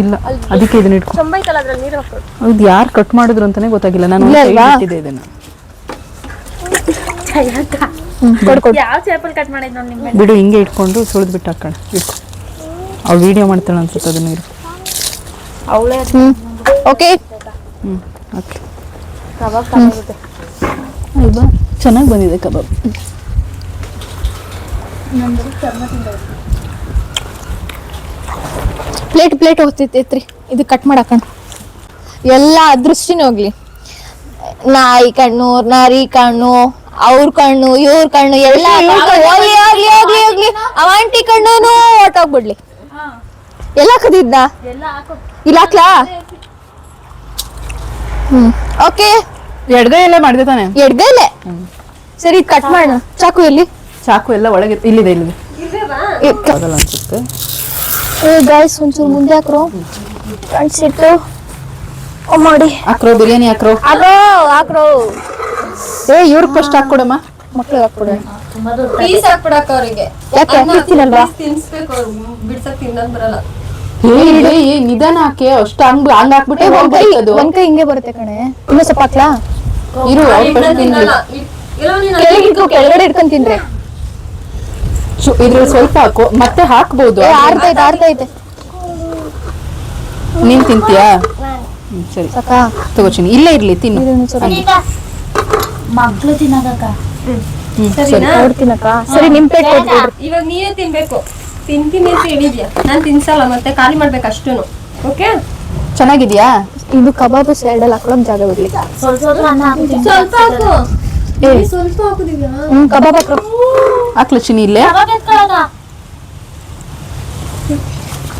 ಇಲ್ಲ ಅದಕ್ಕೆ ಇದನ್ನ ಇಟ್ಕೊ ಹೌದು ಯಾರು ಕಟ್ ಮಾಡಿದ್ರು ಅಂತಾನೆ ಗೊತ್ತಾಗಿಲ್ಲ ನಾನು ಇಲ್ಲ ಅಲ್ವಾ? ಇಟ್ಟಿದ್ದೆ ಇದನ್ನ ಯಾವ ಚೇಪಲ್ ಕಟ್ ಮಾಡಿದ್ ನೋಡಿ ನಿಮ್ಗೆ ಬಿಡು ಹಿಂಗೆ ಇಟ್ಕೊಂಡು ಸುಳಿದ್ ಬಿಟ್ಟು ಹಾಕೋಣ ಇಟ್ಕೊ ಅವ್ಳು ವಿಡಿಯೋ ಮಾಡ್ತಾಳೆ ಅನ್ಸುತ್ತೆ ಅದನ್ನ ಇರು ಅವಳೇ ಓಕೆ ಓಕೆ ಕಬಾಬ್ ಚೆನ್ನಾಗಿರುತ್ತೆ ಅಲ್ವಾ ಚೆನ್ನಾಗಿ ಬಂದಿದೆ ಕಬಾಬ್ ಪ್ಲೇಟ್ ಹೋಗ್ತೈತ್ರಿ ಇದು ಕಟ್ ಮಾಡಾಕಂಡು ಎಲ್ಲ ದೃಷ್ಟಿನೇ ಹೋಗ್ಲಿ ನಾಯಿ ಕಣ್ಣು ನರಿ ಕಣ್ಣು ಅವ್ರ ಕಣ್ಣು ಇವ್ರ ಕಣ್ಣು ಎಲ್ಲ ಹೋಗ್ಲಿ ಹೋಗ್ಲಿ ಹೋಗ್ಲಿ ಹೋಗ್ಲಿ ಅವಂಟಿ ಕಣ್ಣು ಹೊರ್ಟೋಗ್ಬಿಡ್ಲಿ ಎಲ್ಲ ಕದಿದ್ದ ಇಲ್ಲ ಹಾಕ್ಲಾ ಓಕೆ ಎಡ್ಗೈ ಎಲ್ಲ ಮಾಡಿದೆ ತಾನೆ ಎಡ್ಗೈಲೆ ಸರಿ ಇದು ಕಟ್ ಮಾಡೋಣ ಚಾಕು ಎಲ್ಲಿ ಚಾಕು ಎಲ್ಲ ಒಳಗೆ ಇಲ್ಲಿದೆ ಆಗಲ್ಲ ಅನ್ಸುತ್ತೆ ಗಾಯ್ಸ್ ಒಂಚೂರು ಮುಂದೆ ಹಾಕ್ರು ಕಣ್ಸಿಟ್ಟು ಮಾಡಿ ಹಾಕ್ರೋ ಬಿರಿಯಾನಿ ಹಾಕ್ರೋ ಹಾಕ್ರೋ ಇವ್ರಿಗೆ ಫಸ್ಟ್ ಹಾಕೊಡಮ್ಮ ಮಕ್ಳಿಗೆ ಹಾಕ್ಬಿಡ ಪೀಸ್ ಹಾಕ್ಬಿಡಕ್ಕ ಅವ್ರಿಗೆ ಯಾಕೆ ತಿನ್ನಲ್ವಾ ನಿಧಾನ ಹಾಕಿ ಅಷ್ಟು ಹಂಗ್ ಹಾಕ್ಬಿಟ್ಟೆ ಒಂದ್ ಕೈ ಹಿಂಗೆ ಬರುತ್ತೆ ಕಣೆ ಇನ್ನೂ ಸ್ವಲ್ಪ ಹಾಕ್ಲಾ ಇರು ಅವ್ರು first ತಿನ್ಲಿ ಕೆಳಗಡೆ ಇಟ್ಕೊಂಡ್ ತಿನ್ರಿ. ಇದ್ರಲ್ಲಿ ಸ್ವಲ್ಪ ಹಾಕು, ಮತ್ತೆ ಹಾಕ್ಬೋದು. ಆರ್ತೈತೆ ನೀನ್ ತಿಂತೀಯಾ? ಸರಿ ಸಾಕಾ? ತಗೋ ಚಿನ್ನಿ, ಇಲ್ಲೇ ಇರ್ಲಿ ತಿನ್ನು. ಹಂಗೆ. ಮಗ್ಳು ತಿನ್ನೋದಕ್ಕ. ಸರಿ. ನೋಡ್ತೀನಕ್ಕ. ಸರಿ ನಿಮ್ ಪ್ಲೇಟ್ ಕೊಟ್ಬಿಡ್ರಿ. ಇವಾಗ ನೀನೇ ತಿನ್ಬೇಕು. ತಿಂತೀನಿ ಅಂತ ಹೇಳಿದ್ಯಾ, ನಾನ್ ತಿನ್ಸಲ್ಲ, ಮತ್ತೆ ಖಾಲಿ ಮಾಡ್ಬೇಕು ಅಷ್ಟೂನು. ಓಕೆ, ಚೆನ್ನಾಗಿದ್ಯಾ? ಇದು ಕಬಾಬ್ ಸೈಡ್ ಅಲ್ಲಿ ಹಾಕೊಳಕ್ ಜಾಗ ಬಿಡ್ಲಿ. ಸ್ವಲ್ಪ ಅನ್ನ ಹಾಕ್ತೀನಿ. ಸ್ವಲ್ಪ ಹಾಕು. ಏ ಸ್ವಲ್ಪ ಹಾಕುದಿವ್ಯಾ? ಕಬಾಬ್ ಹಾಕ್ರ. ಹಾಕ್ಲ ಚಿನ್ನಿ ಇಲ್ಲೇ. ಕಬಾಬ್ ಎತ್ಕೊಳಗ.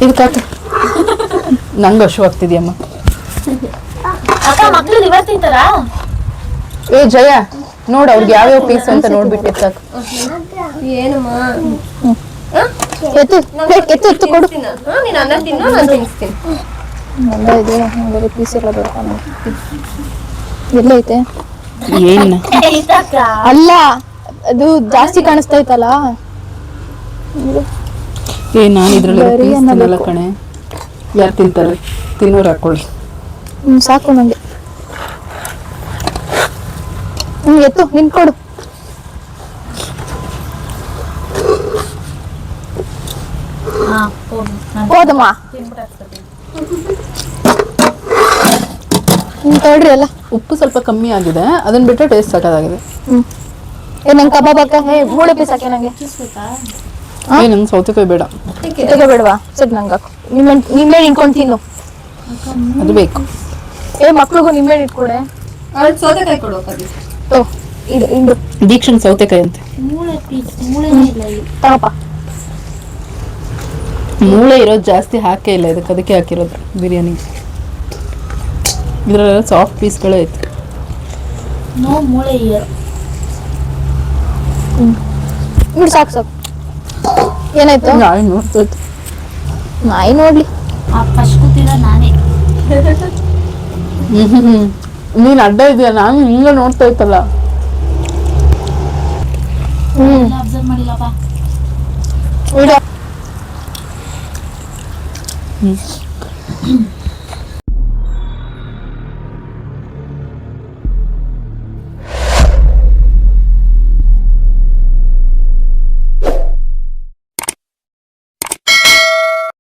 ಇದಕ್ಕೆ ಹಾಕು. ನಂಗೆ ಹಶು ಆಗ್ತಿದ್ಯಮ್ಮ. ಅಕ್ಕ ಮಕ್ಳು ಲಿವರ್ ತಿಂತಾರಾ? ಏ ಜಯ, ನೋಡ್ ಅವ್ರಿಗೆ ಯಾವ್ಯಾವ ಪೀಸ್ ಅಂತ ನೋಡ್ಬಿಟ್ಟು ಸಾಕು. ಏನಮ್ಮ ಎತ್ತು ಪ್ಲೇಟ್ ಎತ್ತು ಕೊಡು. ನೀನ್ ಅನ್ನ ತಿನ್ನು, ನಾನು ತಿನ್ನಿಸ್ತೀನಿ. ಎಲ್ಲ ಇದೆ, ಹಂಗಾರೆ ಪೀಸ್ ಎಲ್ಲ ಬರ್ತಾನೆ. ಎಲ್ಲ ಐತೆ? ಏನ್ ಇದಕ್ಕ ಅಲ್ಲ, ಅದು ಜಾಸ್ತಿ ಕಾಣಿಸ್ತಾ ಐತಲ್ಲ. ಏ ನಾನು ಇದ್ರಲ್ಲಿ ಬರೀ ಪೀಸ್ ಅನ್ನ ತಿನ್ನಲ್ಲ ಬೇಕು. ಕಣೆ. ಯಾರು ತಿಂತಾರೆ? ತಿನ್ನೋರು ಹಾಕೊಳ್ಳಿ. ಸಾಕು ನಂಗೆ. ಎತ್ತು ನಿನ್ ಕೊಡು. ಹೋದಮ್ಮ ತೊಳ್ರಿ ಎಲ್ಲ. ಉಪ್ಪು ಸ್ವಲ್ಪ ಕಮ್ಮಿ ಆಗಿದೆ, ಅದನ್ನ ಬಿಟ್ಟರೆ ಟೇಸ್ಟ್ ಸಾಕಾಗಿದೆ. ಏ ನಂಗೆ ಕಬಾಬ್ ಹಾಕ. ಹೇ ಮೂಳೆ ಪೀಸ್ ಹಾಕಿ ನಂಗೆ. ಏ ನಂಗೆ ಸೌತೆಕಾಯಿ ಬೇಡ, ಬೇಡವಾ? ಸರಿ ನಂಗೆ ಹಾಕು. ನಿಂಬೆ ಇಟ್ಕೊಂಡು ತಿನ್ನು. ಅದು ಬೇಕು. ಏ ಮಕ್ಳಿಗೂ ನಿಂಬೆ ಇಟ್ಕೊಡೆ. ಅವ್ಳು ಸೌತೆಕಾಯಿ ಕೊಡು ಕದಿ. ತೋ ಇದು ಇಂಡು ದೀಕ್ಷನ್ ಸೌತೆಕಾಯಿ ಅಂತೆ. ಮೂಳೆ ಪೀಸ್ ಮೂಳೆ ಇಲ್ಲ ಇಲ್ಲಿ. ತಗಪ್ಪ. ಮೂಳೆ ಇರೋದು ಜಾಸ್ತಿ ಹಾಕೇ ಇಲ್ಲ ಇದಕ್ಕೆ, ಅದಕ್ಕೆ ಹಾಕಿರೋದು ಬಿರಿಯಾನಿ. ಇದ್ರಲ್ಲಿ ಸಾಫ್ಟ್ ಪೀಸ್ಗಳೇ ಐತೆ. ನೋ ಮೂಳೆ ಇಲ್ಲ. ಇಂಡು ಸಾಕು ಸಾಕು. ಏನಾಯ್ತು? ನಾಯಿ ನೋಡ್ತೈತೆ. ನಾಯಿ ನೋಡ್ಲಿ. ಫಸ್ಟ್ ಕೂತಿರೋ ನಾನೇ. ನೀನ್ ಅಡ್ಡ ಇದೆಯಾ? ನಾನು ಹಿಂಗ ನೋಡ್ತಾ ಇತ್ತಲ್ಲ. ಅಬ್ಸರ್ವ್ ಮಾಡಿಲ್ಲಪ್ಪ. ಇಡು. ಹ್ಮ್